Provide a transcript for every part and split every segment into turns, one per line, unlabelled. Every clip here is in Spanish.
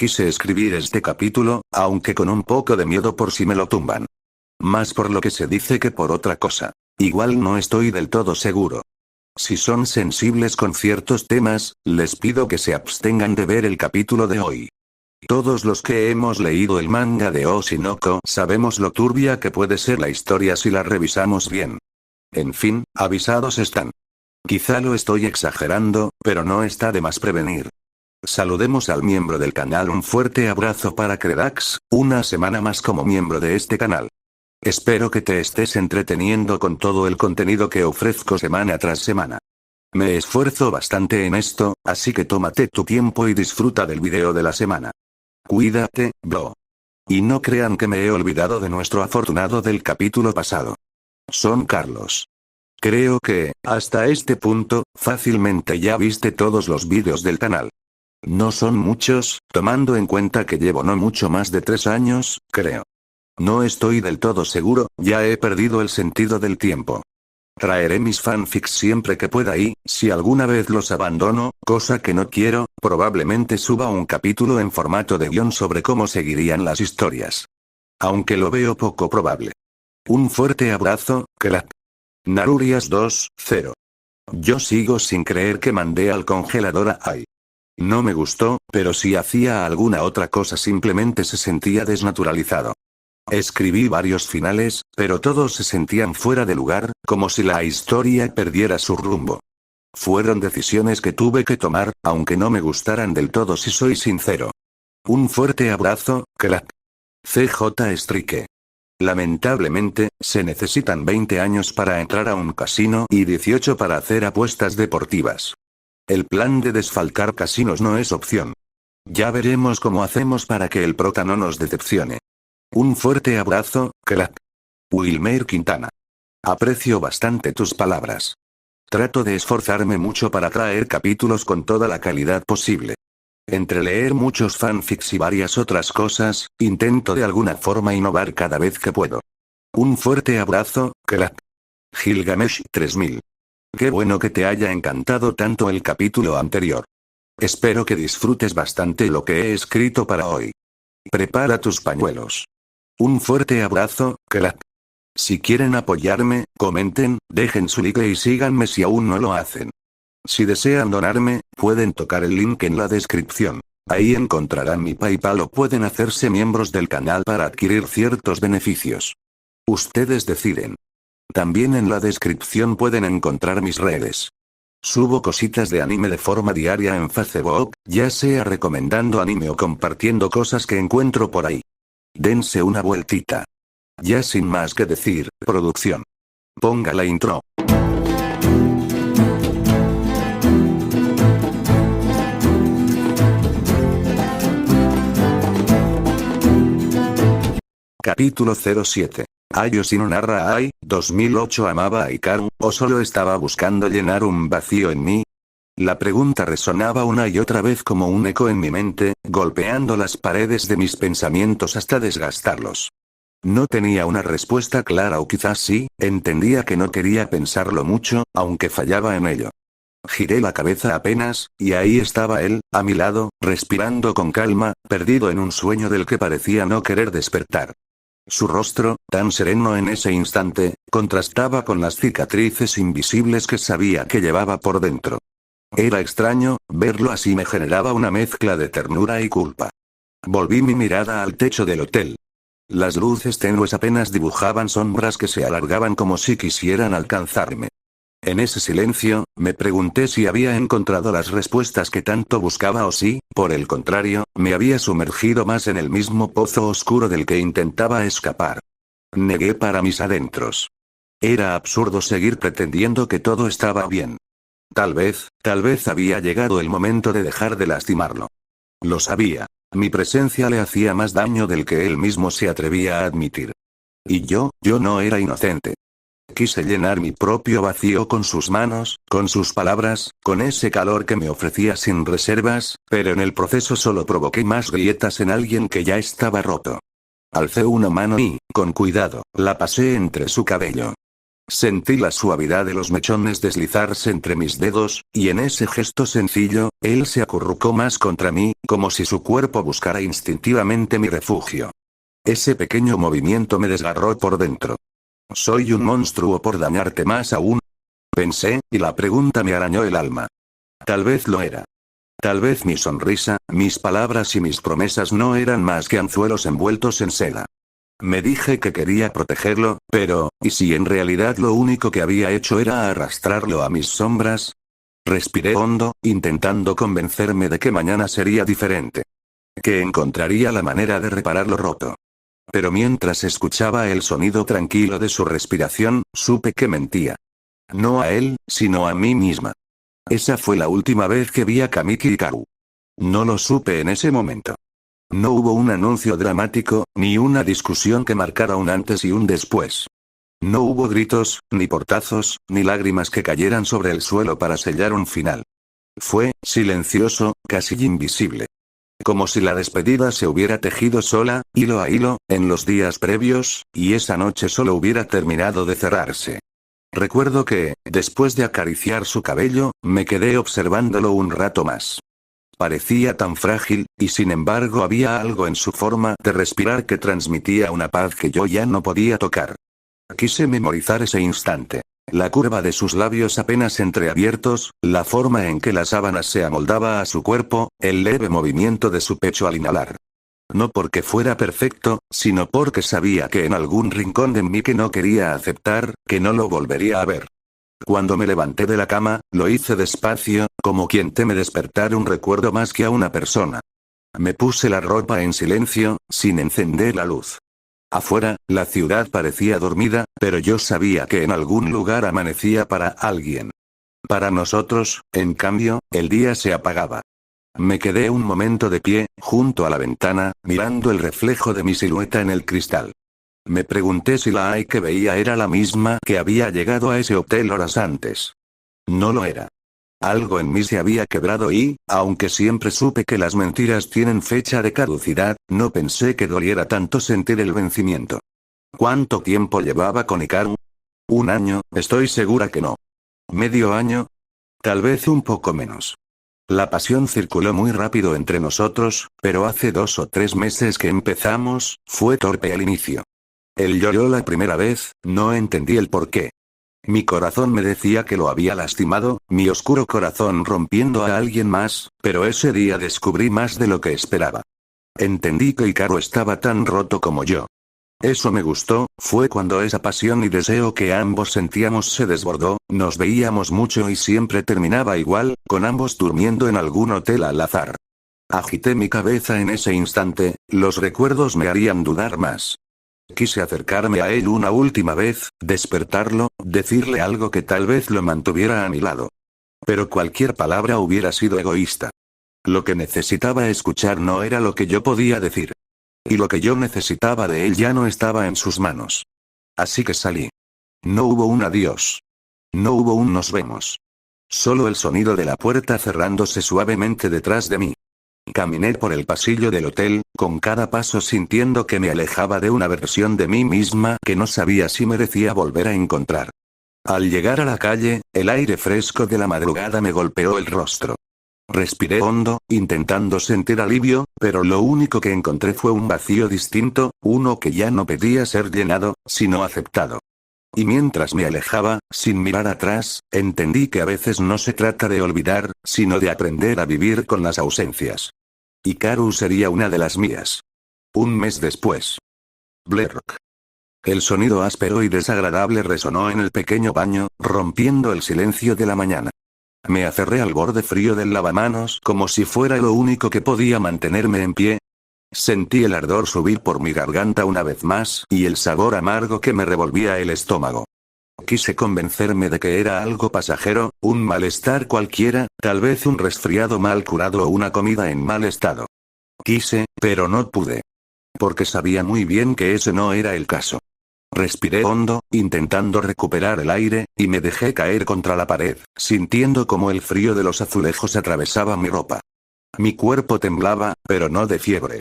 quise escribir este capítulo, aunque con un poco de miedo por si me lo tumban. Más por lo que se dice que por otra cosa. Igual no estoy del todo seguro. Si son sensibles con ciertos temas, les pido que se abstengan de ver el capítulo de hoy. Todos los que hemos leído el manga de Oshinoko sabemos lo turbia que puede ser la historia si la revisamos bien. En fin, avisados están. Quizá lo estoy exagerando, pero no está de más prevenir. Saludemos al miembro del canal. Un fuerte abrazo para Credax, una semana más como miembro de este canal. Espero que te estés entreteniendo con todo el contenido que ofrezco semana tras semana. Me esfuerzo bastante en esto, así que tómate tu tiempo y disfruta del video de la semana. Cuídate, bro. Y no crean que me he olvidado de nuestro afortunado del capítulo pasado. Son Carlos. Creo que, hasta este punto, fácilmente ya viste todos los vídeos del canal. No son muchos, tomando en cuenta que llevo no mucho más de 3 años, creo. No estoy del todo seguro, ya he perdido el sentido del tiempo. Traeré mis fanfics siempre que pueda y, si alguna vez los abandono, cosa que no quiero, probablemente suba un capítulo en formato de guión sobre cómo seguirían las historias. Aunque lo veo poco probable. Un fuerte abrazo, crack. Narurias 2.0. Yo sigo sin creer que mandé al congelador a Ai. No me gustó, pero si hacía alguna otra cosa simplemente se sentía desnaturalizado. Escribí varios finales, pero todos se sentían fuera de lugar, como si la historia perdiera su rumbo. Fueron decisiones que tuve que tomar, aunque no me gustaran del todo si soy sincero. Un fuerte abrazo, crack. CJ Strike. Lamentablemente, se necesitan 20 años para entrar a un casino y 18 para hacer apuestas deportivas. El plan de desfalcar casinos no es opción. Ya veremos cómo hacemos para que el prota no nos decepcione. Un fuerte abrazo, crack. Wilmer Quintana. Aprecio bastante tus palabras. Trato de esforzarme mucho para traer capítulos con toda la calidad posible. Entre leer muchos fanfics y varias otras cosas, intento de alguna forma innovar cada vez que puedo. Un fuerte abrazo, crack. Gilgamesh 3000. Qué bueno que te haya encantado tanto el capítulo anterior. Espero que disfrutes bastante lo que he escrito para hoy. Prepara tus pañuelos. Un fuerte abrazo, crack. Si quieren apoyarme, comenten, dejen su like y síganme si aún no lo hacen. Si desean donarme, pueden tocar el link en la descripción. Ahí encontrarán mi PayPal o pueden hacerse miembros del canal para adquirir ciertos beneficios. Ustedes deciden. También en la descripción pueden encontrar mis redes. Subo cositas de anime de forma diaria en Facebook, ya sea recomendando anime o compartiendo cosas que encuentro por ahí. Dense una vueltita. Ya sin más que decir, producción. Ponga la intro. Capítulo 07. Ayoshino narra Ai, 2008. ¿Amaba a Hikaru, o solo estaba buscando llenar un vacío en mí? La pregunta resonaba una y otra vez como un eco en mi mente, golpeando las paredes de mis pensamientos hasta desgastarlos. No tenía una respuesta clara o quizás sí, entendía que no quería pensarlo mucho, aunque fallaba en ello. Giré la cabeza apenas, y ahí estaba él, a mi lado, respirando con calma, perdido en un sueño del que parecía no querer despertar. Su rostro, tan sereno en ese instante, contrastaba con las cicatrices invisibles que sabía que llevaba por dentro. Era extraño, verlo así me generaba una mezcla de ternura y culpa. Volví mi mirada al techo del hotel. Las luces tenues apenas dibujaban sombras que se alargaban como si quisieran alcanzarme. En ese silencio, me pregunté si había encontrado las respuestas que tanto buscaba o si, por el contrario, me había sumergido más en el mismo pozo oscuro del que intentaba escapar. Negué para mis adentros. Era absurdo seguir pretendiendo que todo estaba bien. Tal vez había llegado el momento de dejar de lastimarlo. Lo sabía. Mi presencia le hacía más daño del que él mismo se atrevía a admitir. Y yo no era inocente. Quise llenar mi propio vacío con sus manos, con sus palabras, con ese calor que me ofrecía sin reservas, pero en el proceso solo provoqué más grietas en alguien que ya estaba roto. Alcé una mano y, con cuidado, la pasé entre su cabello. Sentí la suavidad de los mechones deslizarse entre mis dedos, y en ese gesto sencillo, él se acurrucó más contra mí, como si su cuerpo buscara instintivamente mi refugio. Ese pequeño movimiento me desgarró por dentro. ¿Soy un monstruo por dañarte más aún? Pensé, y la pregunta me arañó el alma. Tal vez lo era. Tal vez mi sonrisa, mis palabras y mis promesas no eran más que anzuelos envueltos en seda. Me dije que quería protegerlo, pero, ¿y si en realidad lo único que había hecho era arrastrarlo a mis sombras? Respiré hondo, intentando convencerme de que mañana sería diferente. Que encontraría la manera de reparar lo roto. Pero mientras escuchaba el sonido tranquilo de su respiración, supe que mentía. No a él, sino a mí misma. Esa fue la última vez que vi a Kamiki y Karu. No lo supe en ese momento. No hubo un anuncio dramático, ni una discusión que marcara un antes y un después. No hubo gritos, ni portazos, ni lágrimas que cayeran sobre el suelo para sellar un final. Fue, silencioso, casi invisible. Como si la despedida se hubiera tejido sola, hilo a hilo, en los días previos, y esa noche solo hubiera terminado de cerrarse. Recuerdo que, después de acariciar su cabello, me quedé observándolo un rato más. Parecía tan frágil, y sin embargo había algo en su forma de respirar que transmitía una paz que yo ya no podía tocar. Quise memorizar ese instante. La curva de sus labios apenas entreabiertos, la forma en que la sábana se amoldaba a su cuerpo, el leve movimiento de su pecho al inhalar. No porque fuera perfecto, sino porque sabía que en algún rincón de mí que no quería aceptar, que no lo volvería a ver. Cuando me levanté de la cama, lo hice despacio, como quien teme despertar un recuerdo más que a una persona. Me puse la ropa en silencio, sin encender la luz. Afuera, la ciudad parecía dormida, pero yo sabía que en algún lugar amanecía para alguien. Para nosotros, en cambio, el día se apagaba. Me quedé un momento de pie, junto a la ventana, mirando el reflejo de mi silueta en el cristal. Me pregunté si la Ai que veía era la misma que había llegado a ese hotel horas antes. No lo era. Algo en mí se había quebrado y, aunque siempre supe que las mentiras tienen fecha de caducidad, no pensé que doliera tanto sentir el vencimiento. ¿Cuánto tiempo llevaba con Hikaru? ¿Un año? Estoy segura que no. ¿Medio año? Tal vez un poco menos. La pasión circuló muy rápido entre nosotros, pero hace 2 o 3 meses que empezamos, fue torpe al inicio. Él lloró la primera vez, no entendí el porqué. Mi corazón me decía que lo había lastimado, mi oscuro corazón rompiendo a alguien más, pero ese día descubrí más de lo que esperaba. Entendí que Hikaru estaba tan roto como yo. Eso me gustó, fue cuando esa pasión y deseo que ambos sentíamos se desbordó, nos veíamos mucho y siempre terminaba igual, con ambos durmiendo en algún hotel al azar. Agité mi cabeza en ese instante, los recuerdos me harían dudar más. Quise acercarme a él una última vez, despertarlo, decirle algo que tal vez lo mantuviera a mi lado. Pero cualquier palabra hubiera sido egoísta. Lo que necesitaba escuchar no era lo que yo podía decir. Y lo que yo necesitaba de él ya no estaba en sus manos. Así que salí. No hubo un adiós. No hubo un nos vemos. Solo el sonido de la puerta cerrándose suavemente detrás de mí. Caminé por el pasillo del hotel, con cada paso sintiendo que me alejaba de una versión de mí misma que no sabía si merecía volver a encontrar. Al llegar a la calle, el aire fresco de la madrugada me golpeó el rostro. Respiré hondo, intentando sentir alivio, pero lo único que encontré fue un vacío distinto, uno que ya no pedía ser llenado, sino aceptado. Y mientras me alejaba, sin mirar atrás, entendí que a veces no se trata de olvidar, sino de aprender a vivir con las ausencias. Hikaru sería una de las mías. Un mes después. Blerk. El sonido áspero y desagradable resonó en el pequeño baño, rompiendo el silencio de la mañana. Me aferré al borde frío del lavamanos como si fuera lo único que podía mantenerme en pie. Sentí el ardor subir por mi garganta una vez más y el sabor amargo que me revolvía el estómago. Quise convencerme de que era algo pasajero, un malestar cualquiera, tal vez un resfriado mal curado o una comida en mal estado. Quise, pero no pude. Porque sabía muy bien que ese no era el caso. Respiré hondo, intentando recuperar el aire, y me dejé caer contra la pared, sintiendo como el frío de los azulejos atravesaba mi ropa. Mi cuerpo temblaba, pero no de fiebre.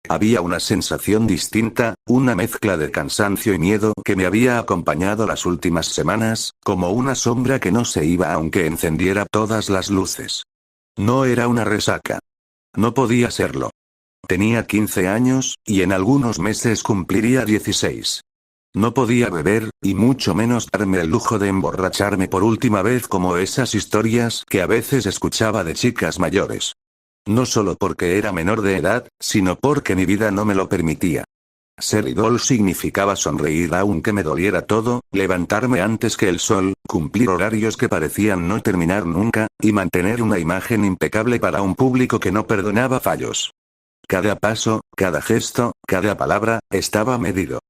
Había una sensación distinta, una mezcla de cansancio y miedo que me había acompañado las últimas semanas, como una sombra que no se iba aunque encendiera todas las luces. No era una resaca. No podía serlo. Tenía 15 años, y en algunos meses cumpliría 16. No podía beber, y mucho menos darme el lujo de emborracharme por última vez como esas historias que a veces escuchaba de chicas mayores. No solo porque era menor de edad, sino porque mi vida no me lo permitía. Ser idol significaba sonreír aunque me doliera todo, levantarme antes que el sol, cumplir horarios que parecían no terminar nunca, y mantener una imagen impecable para un público que no perdonaba fallos. Cada paso, cada gesto, cada palabra, estaba medido.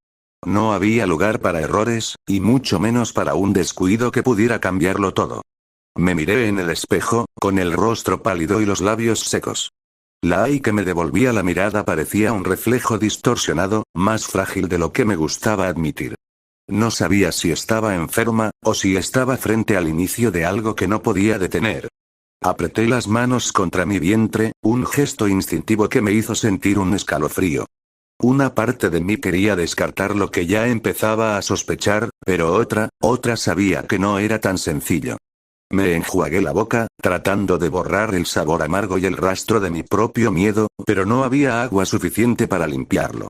No había lugar para errores, y mucho menos para un descuido que pudiera cambiarlo todo. Me miré en el espejo, con el rostro pálido y los labios secos. La AI que me devolvía la mirada parecía un reflejo distorsionado, más frágil de lo que me gustaba admitir. No sabía si estaba enferma, o si estaba frente al inicio de algo que no podía detener. Apreté las manos contra mi vientre, un gesto instintivo que me hizo sentir un escalofrío. Una parte de mí quería descartar lo que ya empezaba a sospechar, pero otra sabía que no era tan sencillo. Me enjuagué la boca, tratando de borrar el sabor amargo y el rastro de mi propio miedo, pero no había agua suficiente para limpiarlo.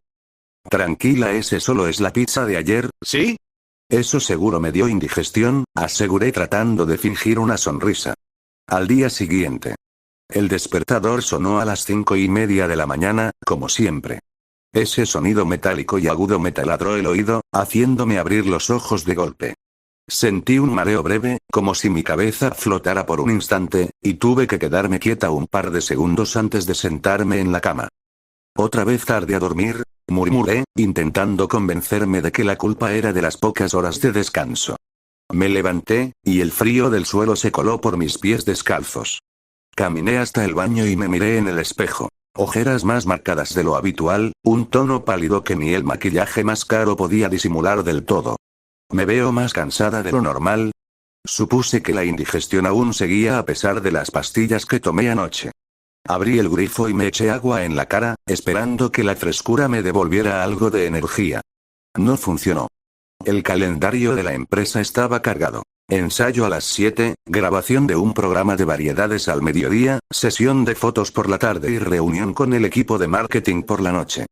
Tranquila, ese solo es la pizza de ayer, ¿sí? Eso seguro me dio indigestión, aseguré tratando de fingir una sonrisa. Al día siguiente. El despertador sonó a las 5:30 de la mañana, como siempre. Ese sonido metálico y agudo me taladró el oído, haciéndome abrir los ojos de golpe. Sentí un mareo breve, como si mi cabeza flotara por un instante, y tuve que quedarme quieta un par de segundos antes de sentarme en la cama. Otra vez tarde a dormir, murmuré, intentando convencerme de que la culpa era de las pocas horas de descanso. Me levanté, y el frío del suelo se coló por mis pies descalzos. Caminé hasta el baño y me miré en el espejo. Ojeras más marcadas de lo habitual, un tono pálido que ni el maquillaje más caro podía disimular del todo. ¿Me veo más cansada de lo normal? Supuse que la indigestión aún seguía a pesar de las pastillas que tomé anoche. Abrí el grifo y me eché agua en la cara, esperando que la frescura me devolviera algo de energía. No funcionó. El calendario de la empresa estaba cargado. Ensayo a las 7, grabación de un programa de variedades al mediodía, sesión de fotos por la tarde y reunión con el equipo de marketing por la noche.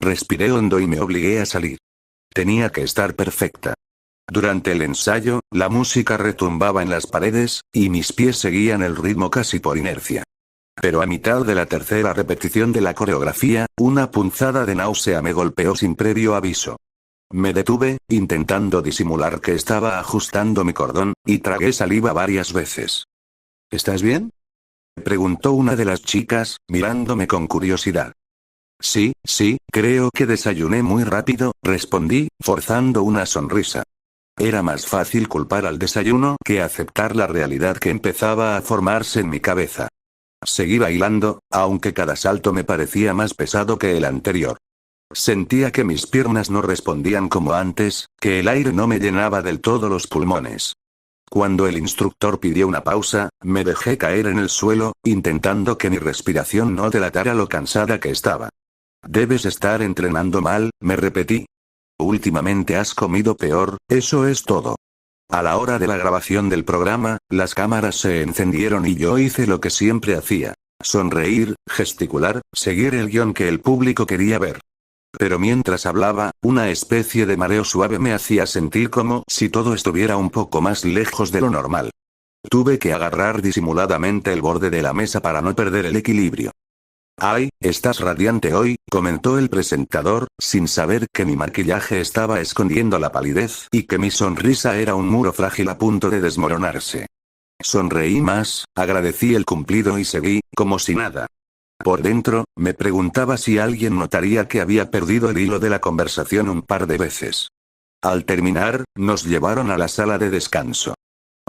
Respiré hondo y me obligué a salir. Tenía que estar perfecta. Durante el ensayo, la música retumbaba en las paredes, y mis pies seguían el ritmo casi por inercia. Pero a mitad de la tercera repetición de la coreografía, una punzada de náusea me golpeó sin previo aviso. Me detuve, intentando disimular que estaba ajustando mi cordón, y tragué saliva varias veces. ¿Estás bien?, preguntó una de las chicas, mirándome con curiosidad. Sí, creo que desayuné muy rápido, respondí, forzando una sonrisa. Era más fácil culpar al desayuno que aceptar la realidad que empezaba a formarse en mi cabeza. Seguí bailando, aunque cada salto me parecía más pesado que el anterior. Sentía que mis piernas no respondían como antes, que el aire no me llenaba del todo los pulmones. Cuando el instructor pidió una pausa, me dejé caer en el suelo, intentando que mi respiración no delatara lo cansada que estaba. Debes estar entrenando mal, me repetí. Últimamente has comido peor, eso es todo. A la hora de la grabación del programa, las cámaras se encendieron y yo hice lo que siempre hacía. Sonreír, gesticular, seguir el guión que el público quería ver. Pero mientras hablaba, una especie de mareo suave me hacía sentir como si todo estuviera un poco más lejos de lo normal. Tuve que agarrar disimuladamente el borde de la mesa para no perder el equilibrio. «Ay, estás radiante hoy», comentó el presentador, sin saber que mi maquillaje estaba escondiendo la palidez y que mi sonrisa era un muro frágil a punto de desmoronarse. Sonreí más, agradecí el cumplido y seguí, como si nada. Por dentro, me preguntaba si alguien notaría que había perdido el hilo de la conversación un par de veces. Al terminar, nos llevaron a la sala de descanso.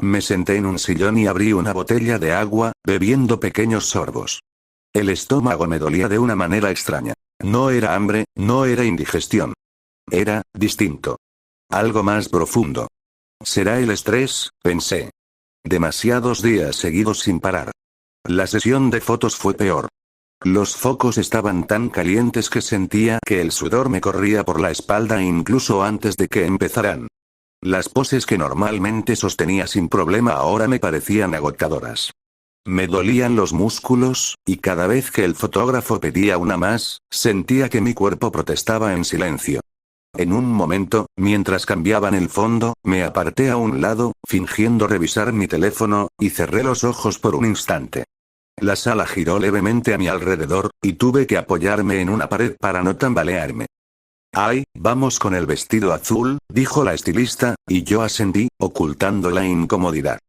Me senté en un sillón y abrí una botella de agua, bebiendo pequeños sorbos. El estómago me dolía de una manera extraña. No era hambre, no era indigestión. Era distinto. Algo más profundo. ¿Será el estrés?, pensé. Demasiados días seguidos sin parar. La sesión de fotos fue peor. Los focos estaban tan calientes que sentía que el sudor me corría por la espalda incluso antes de que empezaran. Las poses que normalmente sostenía sin problema ahora me parecían agotadoras. Me dolían los músculos, y cada vez que el fotógrafo pedía una más, sentía que mi cuerpo protestaba en silencio. En un momento, mientras cambiaban el fondo, me aparté a un lado, fingiendo revisar mi teléfono, y cerré los ojos por un instante. La sala giró levemente a mi alrededor, y tuve que apoyarme en una pared para no tambalearme. «Ay, vamos con el vestido azul», dijo la estilista, y yo asentí, ocultando la incomodidad.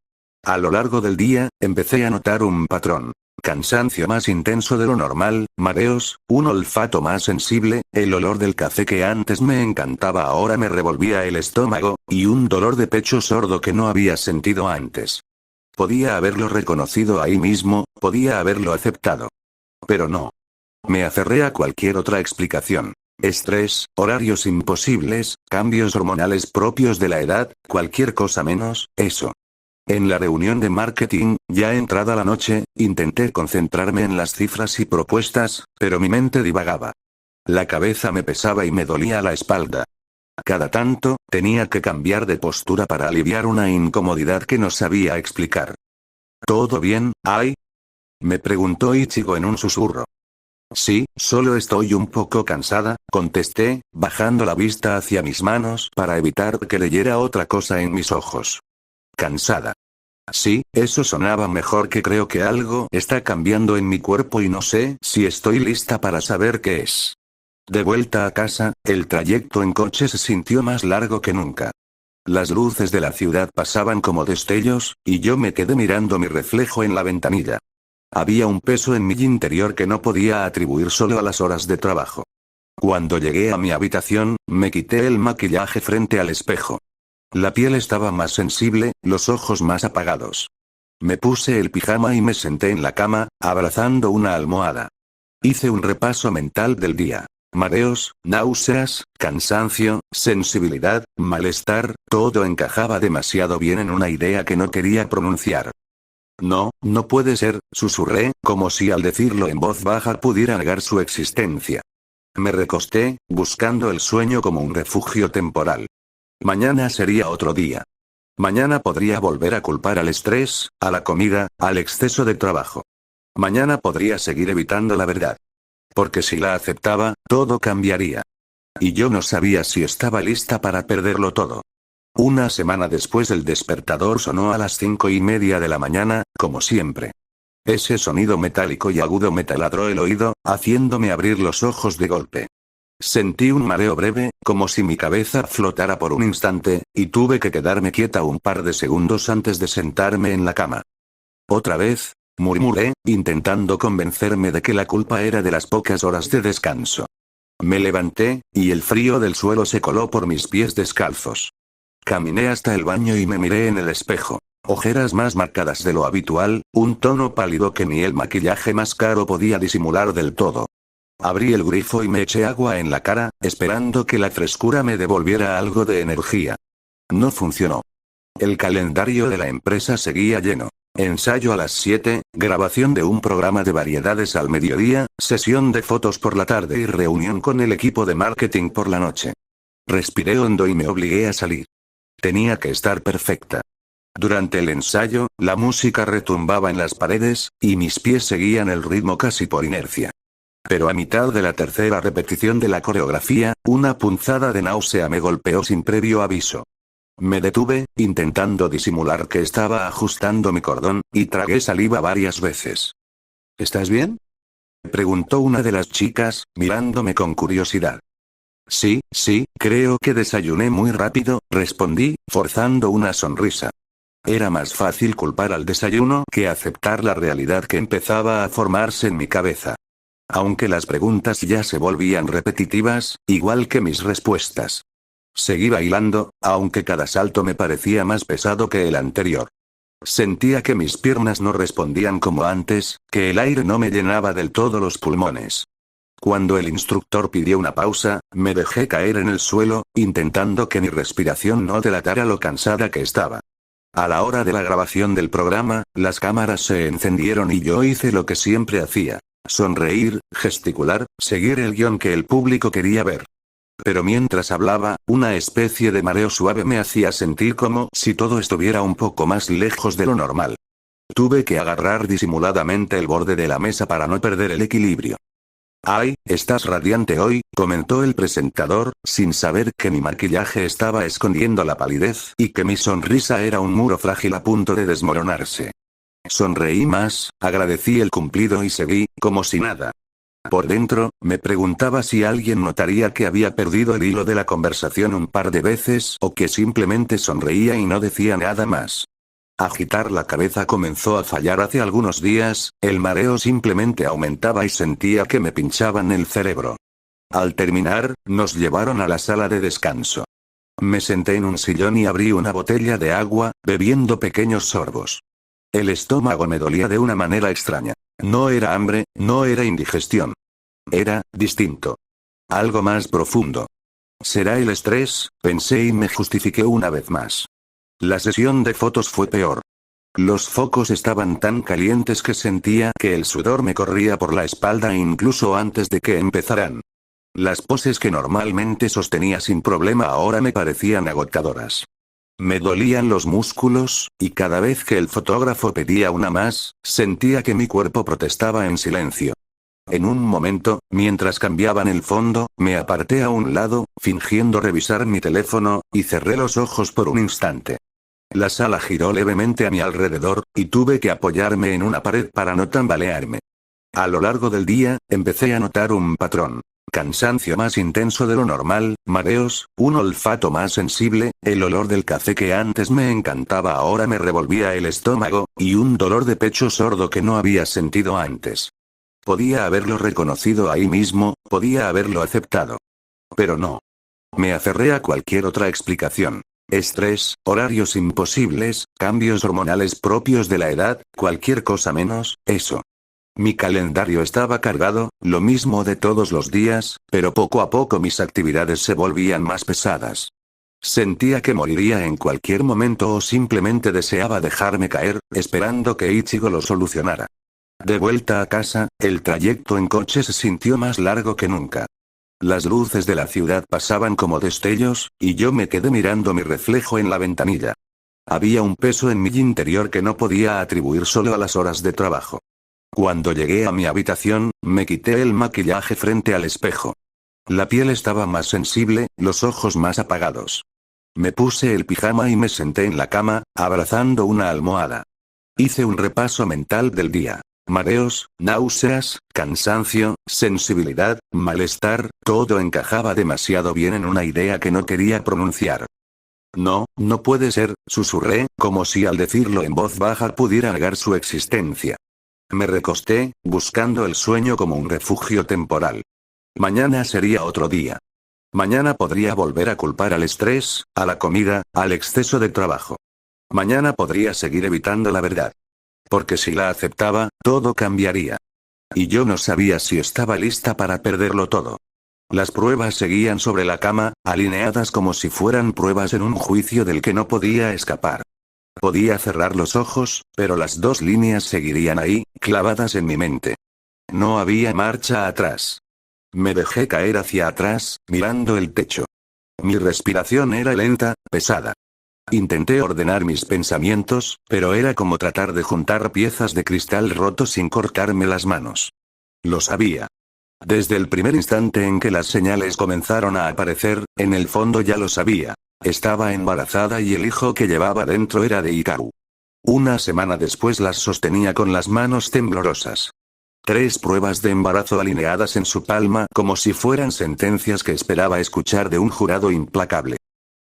A lo largo del día, empecé a notar un patrón. Cansancio más intenso de lo normal, mareos, un olfato más sensible, el olor del café que antes me encantaba ahora me revolvía el estómago, y un dolor de pecho sordo que no había sentido antes. Podía haberlo reconocido ahí mismo, podía haberlo aceptado. Pero no. Me aferré a cualquier otra explicación. Estrés, horarios imposibles, cambios hormonales propios de la edad, cualquier cosa menos, eso. En la reunión de marketing, ya entrada la noche, intenté concentrarme en las cifras y propuestas, pero mi mente divagaba. La cabeza me pesaba y me dolía la espalda. Cada tanto, tenía que cambiar de postura para aliviar una incomodidad que no sabía explicar. ¿Todo bien, Ai? Me preguntó Ichigo en un susurro. Sí, solo estoy un poco cansada, contesté, bajando la vista hacia mis manos para evitar que leyera otra cosa en mis ojos. Cansada. Sí, eso sonaba mejor que creo que algo está cambiando en mi cuerpo y no sé si estoy lista para saber qué es. De vuelta a casa, el trayecto en coche se sintió más largo que nunca. Las luces de la ciudad pasaban como destellos, y yo me quedé mirando mi reflejo en la ventanilla. Había un peso en mi interior que no podía atribuir solo a las horas de trabajo. Cuando llegué a mi habitación, me quité el maquillaje frente al espejo. La piel estaba más sensible, los ojos más apagados. Me puse el pijama y me senté en la cama, abrazando una almohada. Hice un repaso mental del día. Mareos, náuseas, cansancio, sensibilidad, malestar, todo encajaba demasiado bien en una idea que no quería pronunciar. No, no puede ser, susurré, como si al decirlo en voz baja pudiera negar su existencia. Me recosté, buscando el sueño como un refugio temporal. Mañana sería otro día. Mañana podría volver a culpar al estrés, a la comida, al exceso de trabajo. Mañana podría seguir evitando la verdad. Porque si la aceptaba, todo cambiaría. Y yo no sabía si estaba lista para perderlo todo. Una semana después el despertador sonó a las 5:30 de la mañana, como siempre. Ese sonido metálico y agudo me taladró el oído, haciéndome abrir los ojos de golpe. Sentí un mareo breve, como si mi cabeza flotara por un instante, y tuve que quedarme quieta un par de segundos antes de sentarme en la cama. «Otra vez», murmuré, intentando convencerme de que la culpa era de las pocas horas de descanso. Me levanté, y el frío del suelo se coló por mis pies descalzos. Caminé hasta el baño y me miré en el espejo. Ojeras más marcadas de lo habitual, un tono pálido que ni el maquillaje más caro podía disimular del todo. Abrí el grifo y me eché agua en la cara, esperando que la frescura me devolviera algo de energía. No funcionó. El calendario de la empresa seguía lleno. Ensayo a las 7, grabación de un programa de variedades al mediodía, sesión de fotos por la tarde y reunión con el equipo de marketing por la noche. Respiré hondo y me obligué a salir. Tenía que estar perfecta. Durante el ensayo, la música retumbaba en las paredes, y mis pies seguían el ritmo casi por inercia. Pero a mitad de la tercera repetición de la coreografía, una punzada de náusea me golpeó sin previo aviso. Me detuve, intentando disimular que estaba ajustando mi cordón, y tragué saliva varias veces. ¿Estás bien?, preguntó una de las chicas, mirándome con curiosidad. Sí, creo que desayuné muy rápido, respondí, forzando una sonrisa. Era más fácil culpar al desayuno que aceptar la realidad que empezaba a formarse en mi cabeza. Aunque las preguntas ya se volvían repetitivas, igual que mis respuestas. Seguí bailando, aunque cada salto me parecía más pesado que el anterior. Sentía que mis piernas no respondían como antes, que el aire no me llenaba del todo los pulmones. Cuando el instructor pidió una pausa, me dejé caer en el suelo, intentando que mi respiración no delatara lo cansada que estaba. A la hora de la grabación del programa, las cámaras se encendieron y yo hice lo que siempre hacía. Sonreír, gesticular, seguir el guión que el público quería ver. Pero mientras hablaba, una especie de mareo suave me hacía sentir como si todo estuviera un poco más lejos de lo normal. Tuve que agarrar disimuladamente el borde de la mesa para no perder el equilibrio. «Ay, estás radiante hoy», comentó el presentador, sin saber que mi maquillaje estaba escondiendo la palidez y que mi sonrisa era un muro frágil a punto de desmoronarse. Sonreí más, agradecí el cumplido y seguí, como si nada. Por dentro, me preguntaba si alguien notaría que había perdido el hilo de la conversación un par de veces o que simplemente sonreía y no decía nada más. Agitar la cabeza comenzó a fallar hace algunos días, el mareo simplemente aumentaba y sentía que me pinchaban el cerebro. Al terminar, nos llevaron a la sala de descanso. Me senté en un sillón y abrí una botella de agua, bebiendo pequeños sorbos. El estómago me dolía de una manera extraña. No era hambre, no era indigestión. Era distinto. Algo más profundo. ¿Será el estrés?, pensé y me justifiqué una vez más. La sesión de fotos fue peor. Los focos estaban tan calientes que sentía que el sudor me corría por la espalda incluso antes de que empezaran. Las poses que normalmente sostenía sin problema ahora me parecían agotadoras. Me dolían los músculos, y cada vez que el fotógrafo pedía una más, sentía que mi cuerpo protestaba en silencio. En un momento, mientras cambiaban el fondo, me aparté a un lado, fingiendo revisar mi teléfono, y cerré los ojos por un instante. La sala giró levemente a mi alrededor, y tuve que apoyarme en una pared para no tambalearme. A lo largo del día, empecé a notar un patrón. Cansancio más intenso de lo normal, mareos, un olfato más sensible, el olor del café que antes me encantaba ahora me revolvía el estómago, y un dolor de pecho sordo que no había sentido antes. Podía haberlo reconocido ahí mismo, podía haberlo aceptado. Pero no. Me aferré a cualquier otra explicación. Estrés, horarios imposibles, cambios hormonales propios de la edad, cualquier cosa menos eso. Mi calendario estaba cargado, lo mismo de todos los días, pero poco a poco mis actividades se volvían más pesadas. Sentía que moriría en cualquier momento o simplemente deseaba dejarme caer, esperando que Ichigo lo solucionara. De vuelta a casa, el trayecto en coche se sintió más largo que nunca. Las luces de la ciudad pasaban como destellos, y yo me quedé mirando mi reflejo en la ventanilla. Había un peso en mi interior que no podía atribuir solo a las horas de trabajo. Cuando llegué a mi habitación, me quité el maquillaje frente al espejo. La piel estaba más sensible, los ojos más apagados. Me puse el pijama y me senté en la cama, abrazando una almohada. Hice un repaso mental del día. Mareos, náuseas, cansancio, sensibilidad, malestar, todo encajaba demasiado bien en una idea que no quería pronunciar. No, no puede ser, susurré, como si al decirlo en voz baja pudiera negar su existencia. Me recosté, buscando el sueño como un refugio temporal. Mañana sería otro día. Mañana podría volver a culpar al estrés, a la comida, al exceso de trabajo. Mañana podría seguir evitando la verdad. Porque si la aceptaba, todo cambiaría. Y yo no sabía si estaba lista para perderlo todo. Las pruebas seguían sobre la cama, alineadas como si fueran pruebas en un juicio del que no podía escapar. Podía cerrar los ojos, pero las dos líneas seguirían ahí, clavadas en mi mente. No había marcha atrás. Me dejé caer hacia atrás, mirando el techo. Mi respiración era lenta, pesada. Intenté ordenar mis pensamientos, pero era como tratar de juntar piezas de cristal roto sin cortarme las manos. Lo sabía. Desde el primer instante en que las señales comenzaron a aparecer, en el fondo ya lo sabía. Estaba embarazada y el hijo que llevaba dentro era de Hikaru. Una semana después las sostenía con las manos temblorosas. 3 pruebas de embarazo alineadas en su palma como si fueran sentencias que esperaba escuchar de un jurado implacable.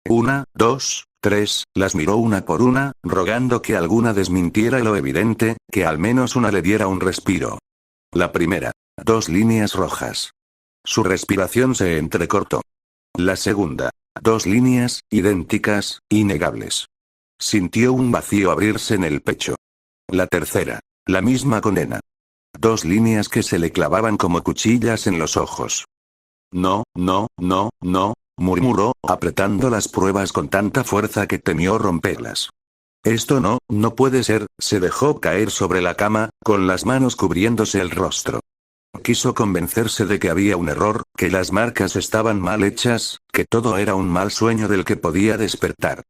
1, 2, 3, las miró una por una, rogando que alguna desmintiera lo evidente, que al menos una le diera un respiro. La primera. 2 líneas rojas. Su respiración se entrecortó. La segunda. 2 líneas, idénticas, innegables. Sintió un vacío abrirse en el pecho. La tercera. La misma condena. 2 líneas que se le clavaban como cuchillas en los ojos. No, no, no, no, murmuró, apretando las pruebas con tanta fuerza que temió romperlas. Esto no, no puede ser, se dejó caer sobre la cama, con las manos cubriéndose el rostro. Quiso convencerse de que había un error, que las marcas estaban mal hechas, que todo era un mal sueño del que podía despertar.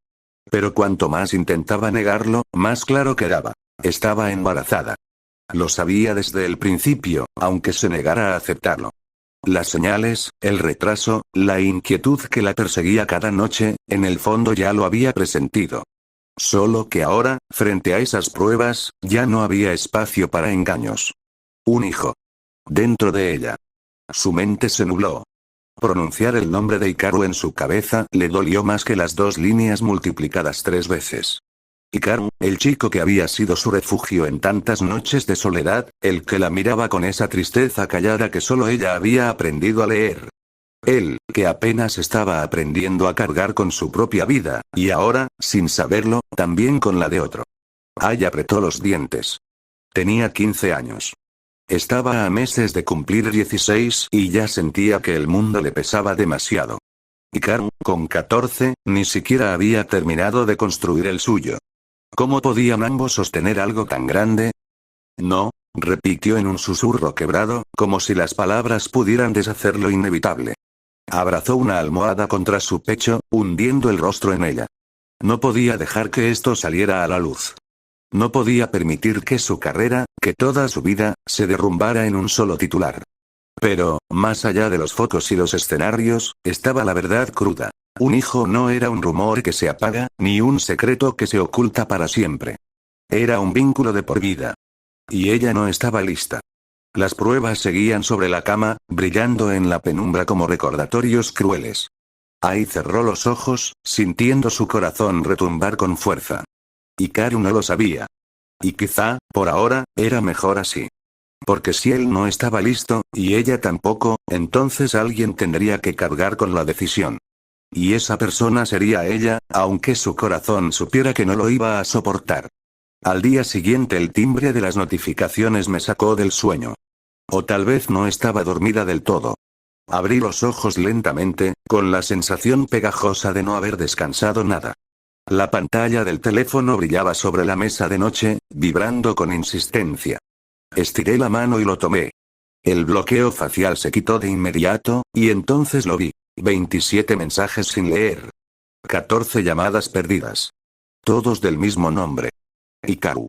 Pero cuanto más intentaba negarlo, más claro quedaba. Estaba embarazada. Lo sabía desde el principio, aunque se negara a aceptarlo. Las señales, el retraso, la inquietud que la perseguía cada noche, en el fondo ya lo había presentido. Solo que ahora, frente a esas pruebas, ya no había espacio para engaños. Un hijo. Dentro de ella. Su mente se nubló. Pronunciar el nombre de Hikaru en su cabeza le dolió más que las 2 líneas multiplicadas 3 veces. Hikaru, el chico que había sido su refugio en tantas noches de soledad, el que la miraba con esa tristeza callada que solo ella había aprendido a leer. Él, que apenas estaba aprendiendo a cargar con su propia vida, y ahora, sin saberlo, también con la de otro. Ai apretó los dientes. Tenía 15 años. Estaba a meses de cumplir 16 y ya sentía que el mundo le pesaba demasiado. Hikaru, con 14, ni siquiera había terminado de construir el suyo. ¿Cómo podían ambos sostener algo tan grande? No, repitió en un susurro quebrado, como si las palabras pudieran deshacer lo inevitable. Abrazó una almohada contra su pecho, hundiendo el rostro en ella. No podía dejar que esto saliera a la luz. No podía permitir que su carrera, que toda su vida, se derrumbara en un solo titular. Pero, más allá de los focos y los escenarios, estaba la verdad cruda. Un hijo no era un rumor que se apaga, ni un secreto que se oculta para siempre. Era un vínculo de por vida. Y ella no estaba lista. Las pruebas seguían sobre la cama, brillando en la penumbra como recordatorios crueles. Ai cerró los ojos, sintiendo su corazón retumbar con fuerza. Hikaru no lo sabía. Y quizá, por ahora, era mejor así. Porque si él no estaba listo, y ella tampoco, entonces alguien tendría que cargar con la decisión. Y esa persona sería ella, aunque su corazón supiera que no lo iba a soportar. Al día siguiente el timbre de las notificaciones me sacó del sueño. O tal vez no estaba dormida del todo. Abrí los ojos lentamente, con la sensación pegajosa de no haber descansado nada. La pantalla del teléfono brillaba sobre la mesa de noche, vibrando con insistencia. Estiré la mano y lo tomé. El bloqueo facial se quitó de inmediato, y entonces lo vi. 27 mensajes sin leer. 14 llamadas perdidas. Todos del mismo nombre. Hikaru.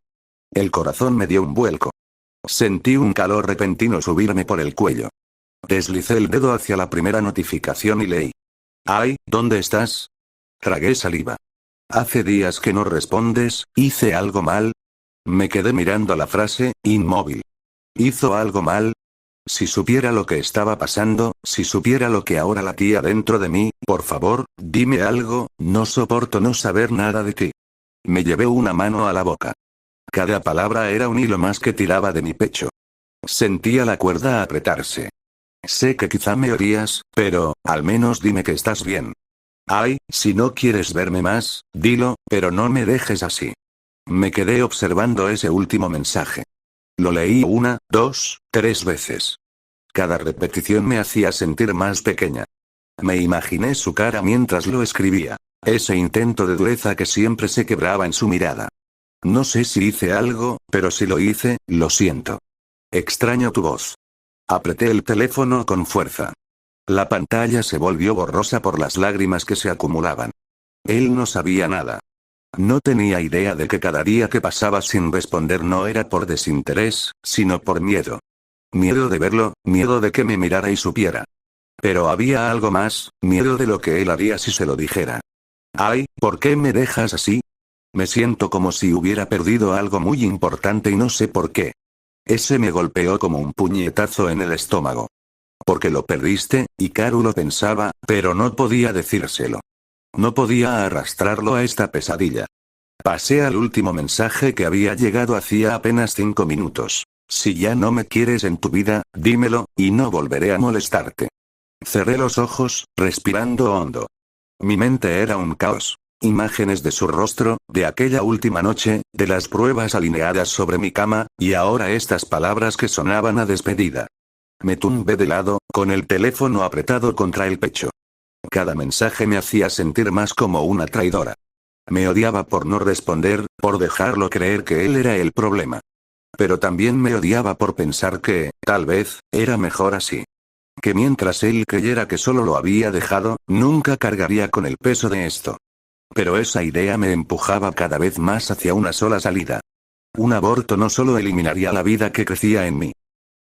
El corazón me dio un vuelco. Sentí un calor repentino subirme por el cuello. Deslicé el dedo hacia la primera notificación y leí. Ai, ¿dónde estás? Tragué saliva. Hace días que no respondes, ¿hice algo mal? Me quedé mirando la frase, inmóvil. ¿Hizo algo mal? Si supiera lo que estaba pasando, si supiera lo que ahora latía dentro de mí, por favor, dime algo, no soporto no saber nada de ti. Me llevé una mano a la boca. Cada palabra era un hilo más que tiraba de mi pecho. Sentía la cuerda apretarse. Sé que quizá me odias, pero, al menos dime que estás bien. Ay, si no quieres verme más, dilo, pero no me dejes así. Me quedé observando ese último mensaje. Lo leí 1, 2, 3 veces. Cada repetición me hacía sentir más pequeña. Me imaginé su cara mientras lo escribía. Ese intento de dureza que siempre se quebraba en su mirada. No sé si hice algo, pero si lo hice, lo siento. Extraño tu voz. Apreté el teléfono con fuerza. La pantalla se volvió borrosa por las lágrimas que se acumulaban. Él no sabía nada. No tenía idea de que cada día que pasaba sin responder no era por desinterés, sino por miedo. Miedo de verlo, miedo de que me mirara y supiera. Pero había algo más, miedo de lo que él haría si se lo dijera. Ay, ¿por qué me dejas así? Me siento como si hubiera perdido algo muy importante y no sé por qué. Ese me golpeó como un puñetazo en el estómago. Porque lo perdiste, Hikaru lo pensaba, pero no podía decírselo. No podía arrastrarlo a esta pesadilla. Pasé al último mensaje que había llegado hacía apenas 5 minutos. Si ya no me quieres en tu vida, dímelo, y no volveré a molestarte. Cerré los ojos, respirando hondo. Mi mente era un caos. Imágenes de su rostro, de aquella última noche, de las pruebas alineadas sobre mi cama, y ahora estas palabras que sonaban a despedida. Me tumbé de lado, con el teléfono apretado contra el pecho. Cada mensaje me hacía sentir más como una traidora. Me odiaba por no responder, por dejarlo creer que él era el problema. Pero también me odiaba por pensar que, tal vez, era mejor así. Que mientras él creyera que solo lo había dejado, nunca cargaría con el peso de esto. Pero esa idea me empujaba cada vez más hacia una sola salida. Un aborto no solo eliminaría la vida que crecía en mí.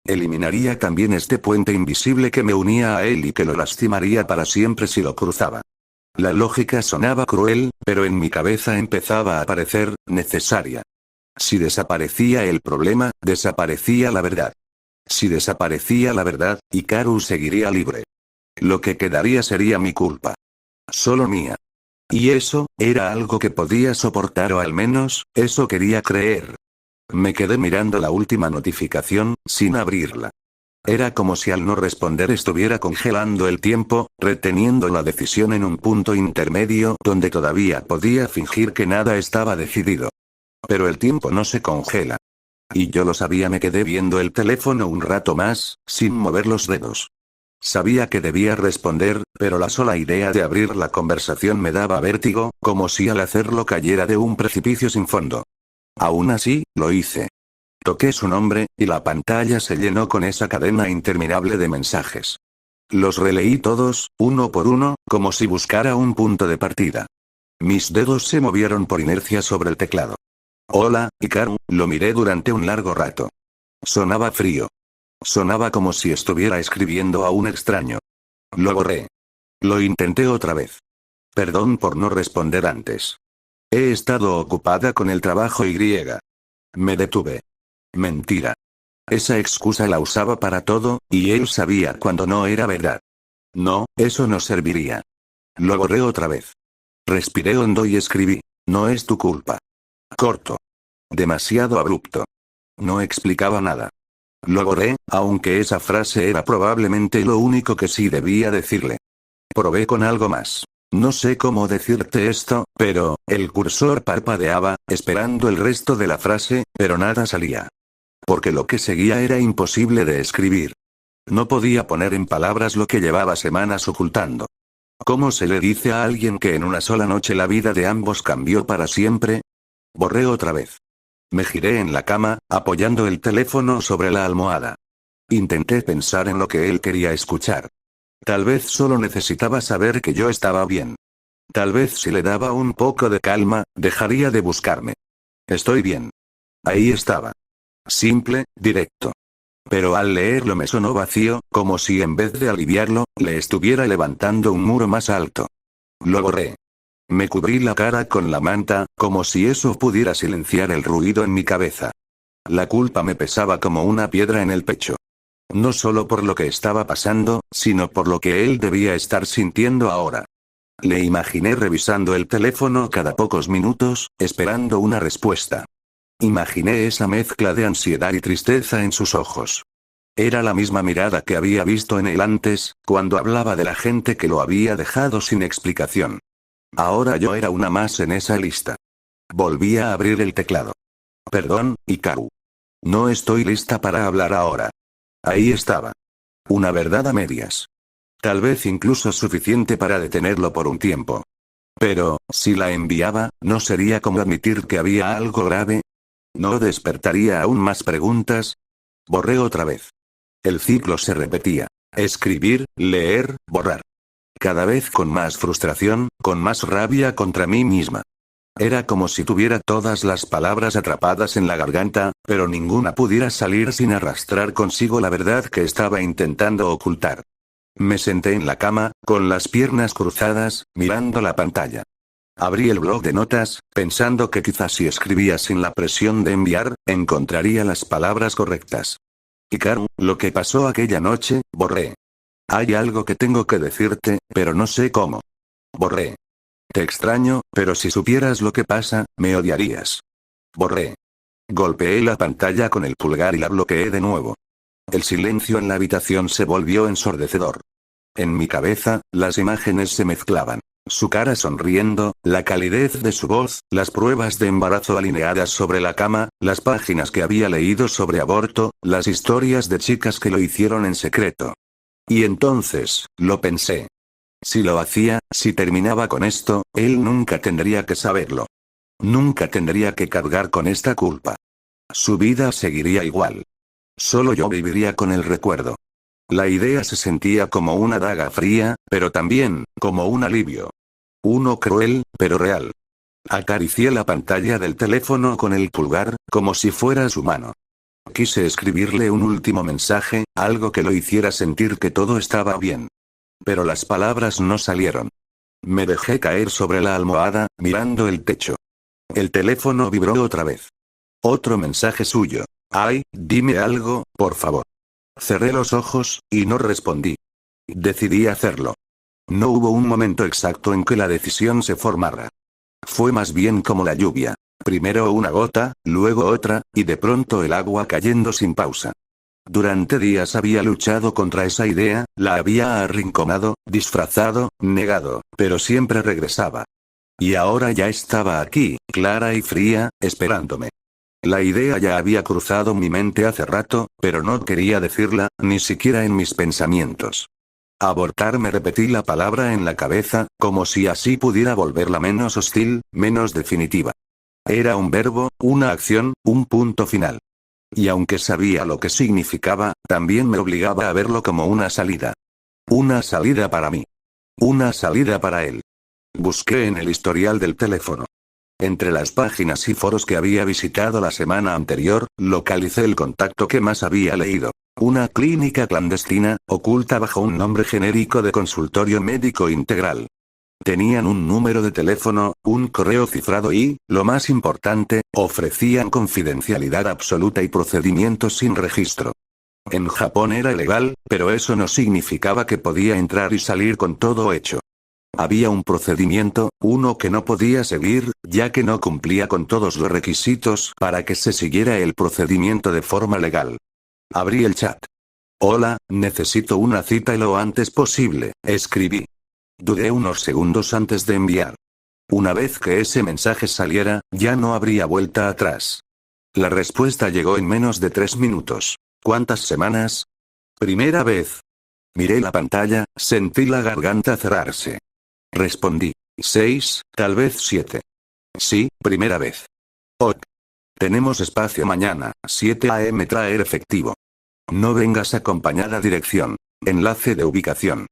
Eliminaría también este puente invisible que me unía a él y que lo lastimaría para siempre si lo cruzaba. La lógica sonaba cruel, pero en mi cabeza empezaba a parecer necesaria. Si desaparecía el problema, desaparecía la verdad. Si desaparecía la verdad, Hikaru seguiría libre. Lo que quedaría sería mi culpa. Solo mía. Y eso, era algo que podía soportar o al menos, eso quería creer. Me quedé mirando la última notificación, sin abrirla. Era como si al no responder estuviera congelando el tiempo, reteniendo la decisión en un punto intermedio donde todavía podía fingir que nada estaba decidido. Pero el tiempo no se congela. Y yo lo sabía, me quedé viendo el teléfono un rato más, sin mover los dedos. Sabía que debía responder, pero la sola idea de abrir la conversación me daba vértigo, como si al hacerlo cayera de un precipicio sin fondo. Aún así, lo hice. Toqué su nombre, y la pantalla se llenó con esa cadena interminable de mensajes. Los releí todos, uno por uno, como si buscara un punto de partida. Mis dedos se movieron por inercia sobre el teclado. Hola, Hikaru, lo miré durante un largo rato. Sonaba frío. Sonaba como si estuviera escribiendo a un extraño. Lo borré. Lo intenté otra vez. Perdón por no responder antes. He estado ocupada con el trabajo y... Me detuve. Mentira. Esa excusa la usaba para todo, y él sabía cuando no era verdad. No, eso no serviría. Lo borré otra vez. Respiré hondo y escribí. No es tu culpa. Corto. Demasiado abrupto. No explicaba nada. Lo borré, aunque esa frase era probablemente lo único que sí debía decirle. Probé con algo más. No sé cómo decirte esto, pero, el cursor parpadeaba, esperando el resto de la frase, pero nada salía. Porque lo que seguía era imposible de escribir. No podía poner en palabras lo que llevaba semanas ocultando. ¿Cómo se le dice a alguien que en una sola noche la vida de ambos cambió para siempre? Borré otra vez. Me giré en la cama, apoyando el teléfono sobre la almohada. Intenté pensar en lo que él quería escuchar. Tal vez solo necesitaba saber que yo estaba bien. Tal vez si le daba un poco de calma, dejaría de buscarme. Estoy bien. Ahí estaba. Simple, directo. Pero al leerlo me sonó vacío, como si en vez de aliviarlo, le estuviera levantando un muro más alto. Lo borré. Me cubrí la cara con la manta, como si eso pudiera silenciar el ruido en mi cabeza. La culpa me pesaba como una piedra en el pecho. No solo por lo que estaba pasando, sino por lo que él debía estar sintiendo ahora. Le imaginé revisando el teléfono cada pocos minutos, esperando una respuesta. Imaginé esa mezcla de ansiedad y tristeza en sus ojos. Era la misma mirada que había visto en él antes, cuando hablaba de la gente que lo había dejado sin explicación. Ahora yo era una más en esa lista. Volví a abrir el teclado. Perdón, Hikaru. No estoy lista para hablar ahora. Ahí estaba. Una verdad a medias. Tal vez incluso suficiente para detenerlo por un tiempo. Pero, si la enviaba, ¿no sería como admitir que había algo grave? ¿No despertaría aún más preguntas? Borré otra vez. El ciclo se repetía. Escribir, leer, borrar. Cada vez con más frustración, con más rabia contra mí misma. Era como si tuviera todas las palabras atrapadas en la garganta, pero ninguna pudiera salir sin arrastrar consigo la verdad que estaba intentando ocultar. Me senté en la cama, con las piernas cruzadas, mirando la pantalla. Abrí el blog de notas, pensando que quizás si escribía sin la presión de enviar, encontraría las palabras correctas. Hikaru, lo que pasó aquella noche, borré. Hay algo que tengo que decirte, pero no sé cómo. Borré. Te extraño, pero si supieras lo que pasa, me odiarías. Borré. Golpeé la pantalla con el pulgar y la bloqueé de nuevo. El silencio en la habitación se volvió ensordecedor. En mi cabeza, las imágenes se mezclaban. Su cara sonriendo, la calidez de su voz, las pruebas de embarazo alineadas sobre la cama, las páginas que había leído sobre aborto, las historias de chicas que lo hicieron en secreto. Y entonces, lo pensé. Si lo hacía, si terminaba con esto, él nunca tendría que saberlo. Nunca tendría que cargar con esta culpa. Su vida seguiría igual. Solo yo viviría con el recuerdo. La idea se sentía como una daga fría, pero también, como un alivio. Uno cruel, pero real. Acaricié la pantalla del teléfono con el pulgar, como si fuera su mano. Quise escribirle un último mensaje, algo que lo hiciera sentir que todo estaba bien. Pero las palabras no salieron. Me dejé caer sobre la almohada, mirando el techo. El teléfono vibró otra vez. Otro mensaje suyo. Ay, dime algo, por favor. Cerré los ojos, y no respondí. Decidí hacerlo. No hubo un momento exacto en que la decisión se formara. Fue más bien como la lluvia. Primero una gota, luego otra, y de pronto el agua cayendo sin pausa. Durante días había luchado contra esa idea, la había arrinconado, disfrazado, negado, pero siempre regresaba. Y ahora ya estaba aquí, clara y fría, esperándome. La idea ya había cruzado mi mente hace rato, pero no quería decirla, ni siquiera en mis pensamientos. Abortar, me repetí la palabra en la cabeza, como si así pudiera volverla menos hostil, menos definitiva. Era un verbo, una acción, un punto final. Y aunque sabía lo que significaba, también me obligaba a verlo como una salida. Una salida para mí. Una salida para él. Busqué en el historial del teléfono. Entre las páginas y foros que había visitado la semana anterior, localicé el contacto que más había leído. Una clínica clandestina, oculta bajo un nombre genérico de consultorio médico integral. Tenían un número de teléfono, un correo cifrado y, lo más importante, ofrecían confidencialidad absoluta y procedimientos sin registro. En Japón era ilegal, pero eso no significaba que podía entrar y salir con todo hecho. Había un procedimiento, uno que no podía seguir, ya que no cumplía con todos los requisitos para que se siguiera el procedimiento de forma legal. Abrí el chat. Hola, necesito una cita y lo antes posible, escribí. Dudé unos segundos antes de enviar. Una vez que ese mensaje saliera, ya no habría vuelta atrás. La respuesta llegó en menos de 3 minutos. ¿Cuántas semanas? Primera vez. Miré la pantalla, sentí la garganta cerrarse. Respondí. 6, tal vez 7. Sí, primera vez. Ok. Tenemos espacio mañana, 7 AM, traer efectivo. No vengas acompañada, dirección. Enlace de ubicación.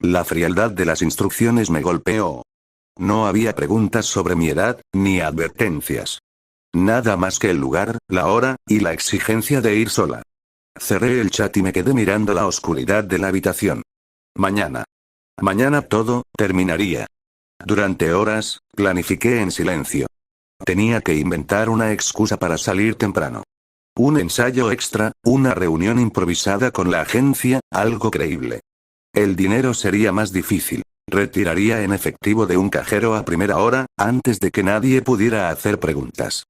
La frialdad de las instrucciones me golpeó. No había preguntas sobre mi edad, ni advertencias. Nada más que el lugar, la hora, y la exigencia de ir sola. Cerré el chat y me quedé mirando la oscuridad de la habitación. Mañana. Mañana todo terminaría. Durante horas, planifiqué en silencio. Tenía que inventar una excusa para salir temprano. Un ensayo extra, una reunión improvisada con la agencia, algo creíble. El dinero sería más difícil. Retiraría en efectivo de un cajero a primera hora, antes de que nadie pudiera hacer preguntas.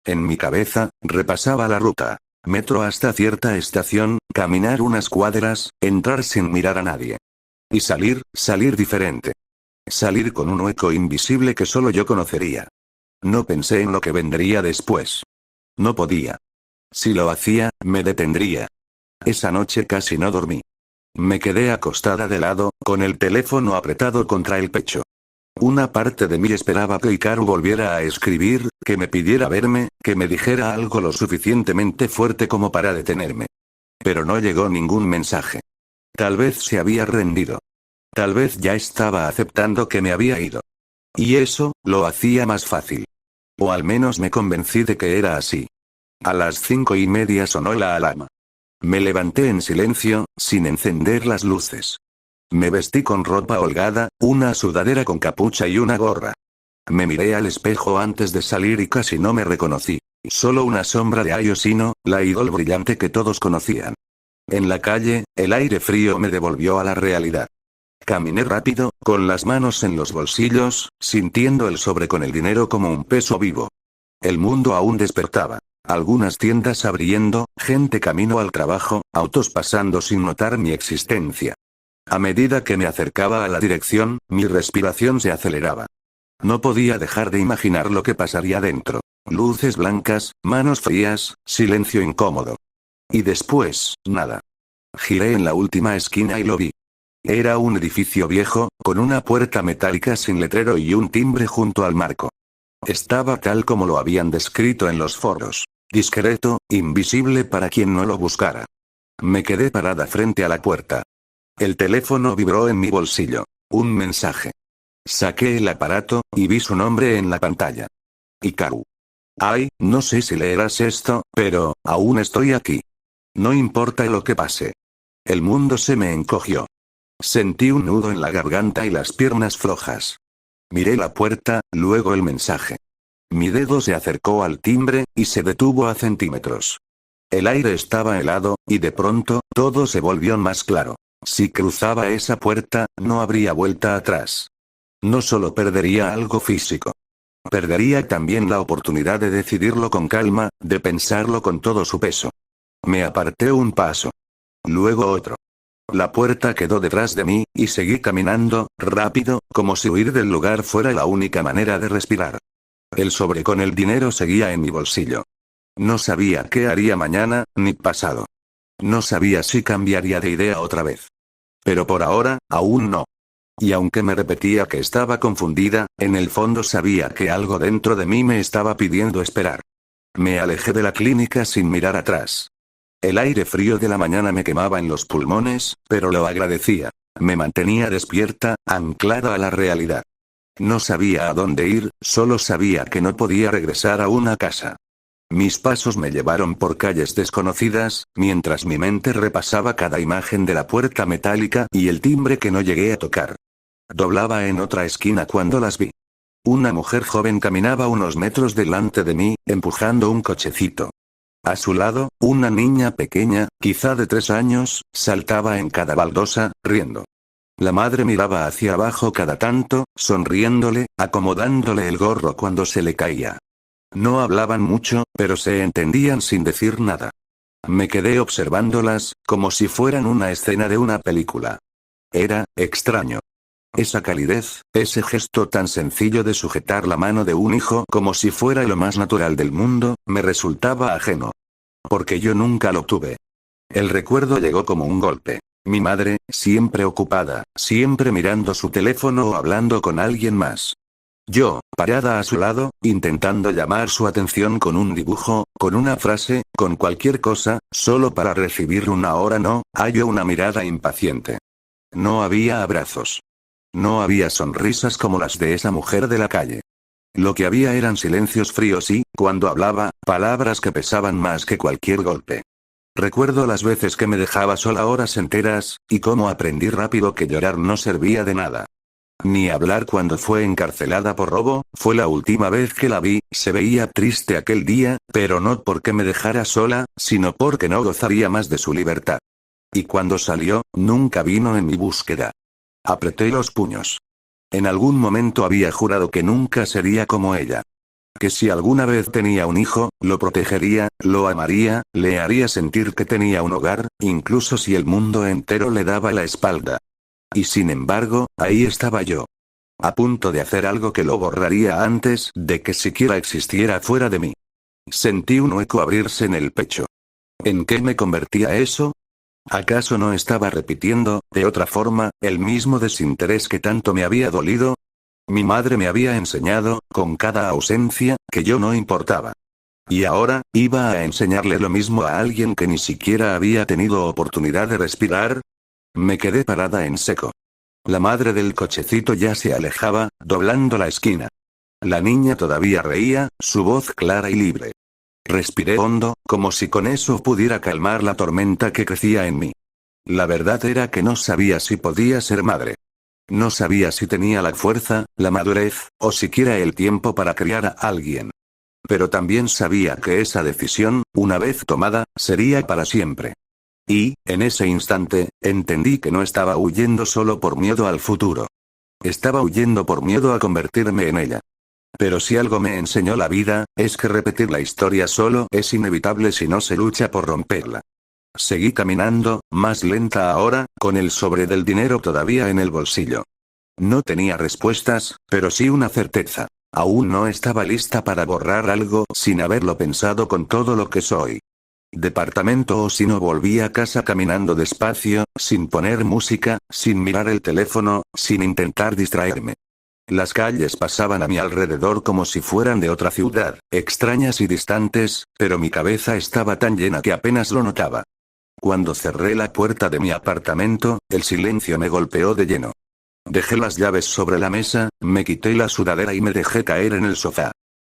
En mi cabeza, repasaba la ruta. Metro hasta cierta estación, caminar unas cuadras, entrar sin mirar a nadie. Y salir diferente. Salir con un hueco invisible que solo yo conocería. No pensé en lo que vendría después. No podía. Si lo hacía, me detendría. Esa noche casi no dormí. Me quedé acostada de lado, con el teléfono apretado contra el pecho. Una parte de mí esperaba que Hikaru volviera a escribir, que me pidiera verme, que me dijera algo lo suficientemente fuerte como para detenerme. Pero no llegó ningún mensaje. Tal vez se había rendido. Tal vez ya estaba aceptando que me había ido. Y eso, lo hacía más fácil. O al menos me convencí de que era así. A las 5:30 sonó la alarma. Me levanté en silencio, sin encender las luces. Me vestí con ropa holgada, una sudadera con capucha y una gorra. Me miré al espejo antes de salir y casi no me reconocí. Solo una sombra de Ayosino, la idol brillante que todos conocían. En la calle, el aire frío me devolvió a la realidad. Caminé rápido, con las manos en los bolsillos, sintiendo el sobre con el dinero como un peso vivo. El mundo aún despertaba. Algunas tiendas abriendo, gente camino al trabajo, autos pasando sin notar mi existencia. A medida que me acercaba a la dirección, mi respiración se aceleraba. No podía dejar de imaginar lo que pasaría dentro. Luces blancas, manos frías, silencio incómodo. Y después, nada. Giré en la última esquina y lo vi. Era un edificio viejo, con una puerta metálica sin letrero y un timbre junto al marco. Estaba tal como lo habían descrito en los foros. Discreto, invisible para quien no lo buscara. Me quedé parada frente a la puerta. El teléfono vibró en mi bolsillo. Un mensaje. Saqué el aparato, y vi su nombre en la pantalla. Hikaru. Ay, no sé si leerás esto, pero, aún estoy aquí. No importa lo que pase. El mundo se me encogió. Sentí un nudo en la garganta y las piernas flojas. Miré la puerta, luego el mensaje. Mi dedo se acercó al timbre, y se detuvo a centímetros. El aire estaba helado, y de pronto, todo se volvió más claro. Si cruzaba esa puerta, no habría vuelta atrás. No solo perdería algo físico. Perdería también la oportunidad de decidirlo con calma, de pensarlo con todo su peso. Me aparté un paso. Luego otro. La puerta quedó detrás de mí, y seguí caminando, rápido, como si huir del lugar fuera la única manera de respirar. El sobre con el dinero seguía en mi bolsillo. No sabía qué haría mañana, ni pasado. No sabía si cambiaría de idea otra vez. Pero por ahora, aún no. Y aunque me repetía que estaba confundida, en el fondo sabía que algo dentro de mí me estaba pidiendo esperar. Me alejé de la clínica sin mirar atrás. El aire frío de la mañana me quemaba en los pulmones, pero lo agradecía. Me mantenía despierta, anclada a la realidad. No sabía a dónde ir, solo sabía que no podía regresar a una casa. Mis pasos me llevaron por calles desconocidas, mientras mi mente repasaba cada imagen de la puerta metálica y el timbre que no llegué a tocar. Doblaba en otra esquina cuando las vi. Una mujer joven caminaba unos metros delante de mí, empujando un cochecito. A su lado, una niña pequeña, quizá de 3 años, saltaba en cada baldosa, riendo. La madre miraba hacia abajo cada tanto, sonriéndole, acomodándole el gorro cuando se le caía. No hablaban mucho, pero se entendían sin decir nada. Me quedé observándolas, como si fueran una escena de una película. Era extraño. Esa calidez, ese gesto tan sencillo de sujetar la mano de un hijo como si fuera lo más natural del mundo, me resultaba ajeno. Porque yo nunca lo tuve. El recuerdo llegó como un golpe. Mi madre, siempre ocupada, siempre mirando su teléfono o hablando con alguien más. Yo, parada a su lado, intentando llamar su atención con un dibujo, con una frase, con cualquier cosa, solo para recibir una hora no, hallo una mirada impaciente. No había abrazos. No había sonrisas como las de esa mujer de la calle. Lo que había eran silencios fríos y, cuando hablaba, palabras que pesaban más que cualquier golpe. Recuerdo las veces que me dejaba sola horas enteras, y cómo aprendí rápido que llorar no servía de nada. Ni hablar cuando fue encarcelada por robo, fue la última vez que la vi, se veía triste aquel día, pero no porque me dejara sola, sino porque no gozaría más de su libertad. Y cuando salió, nunca vino en mi búsqueda. Apreté los puños. En algún momento había jurado que nunca sería como ella. Que si alguna vez tenía un hijo, lo protegería, lo amaría, le haría sentir que tenía un hogar, incluso si el mundo entero le daba la espalda. Y sin embargo, ahí estaba yo. A punto de hacer algo que lo borraría antes de que siquiera existiera fuera de mí. Sentí un hueco abrirse en el pecho. ¿En qué me convertía eso? ¿Acaso no estaba repitiendo, de otra forma, el mismo desinterés que tanto me había dolido? Mi madre me había enseñado, con cada ausencia, que yo no importaba. Y ahora, iba a enseñarle lo mismo a alguien que ni siquiera había tenido oportunidad de respirar. Me quedé parada en seco. La madre del cochecito ya se alejaba, doblando la esquina. La niña todavía reía, su voz clara y libre. Respiré hondo, como si con eso pudiera calmar la tormenta que crecía en mí. La verdad era que no sabía si podía ser madre. No sabía si tenía la fuerza, la madurez, o siquiera el tiempo para criar a alguien. Pero también sabía que esa decisión, una vez tomada, sería para siempre. Y, en ese instante, entendí que no estaba huyendo solo por miedo al futuro. Estaba huyendo por miedo a convertirme en ella. Pero si algo me enseñó la vida, es que repetir la historia solo es inevitable si no se lucha por romperla. Seguí caminando, más lenta ahora, con el sobre del dinero todavía en el bolsillo. No tenía respuestas, pero sí una certeza. Aún no estaba lista para borrar algo sin haberlo pensado con todo lo que soy. Departamento o si no volví a casa caminando despacio, sin poner música, sin mirar el teléfono, sin intentar distraerme. Las calles pasaban a mi alrededor como si fueran de otra ciudad, extrañas y distantes, pero mi cabeza estaba tan llena que apenas lo notaba. Cuando cerré la puerta de mi apartamento, el silencio me golpeó de lleno. Dejé las llaves sobre la mesa, me quité la sudadera y me dejé caer en el sofá.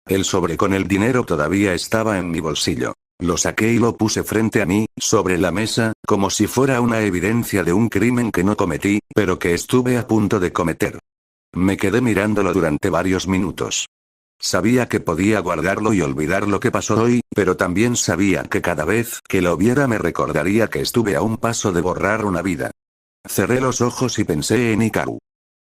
El sobre con el dinero todavía estaba en mi bolsillo. Lo saqué y lo puse frente a mí, sobre la mesa, como si fuera una evidencia de un crimen que no cometí, pero que estuve a punto de cometer. Me quedé mirándolo durante varios minutos. Sabía que podía guardarlo y olvidar lo que pasó hoy, pero también sabía que cada vez que lo viera me recordaría que estuve a un paso de borrar una vida. Cerré los ojos y pensé en Hikaru.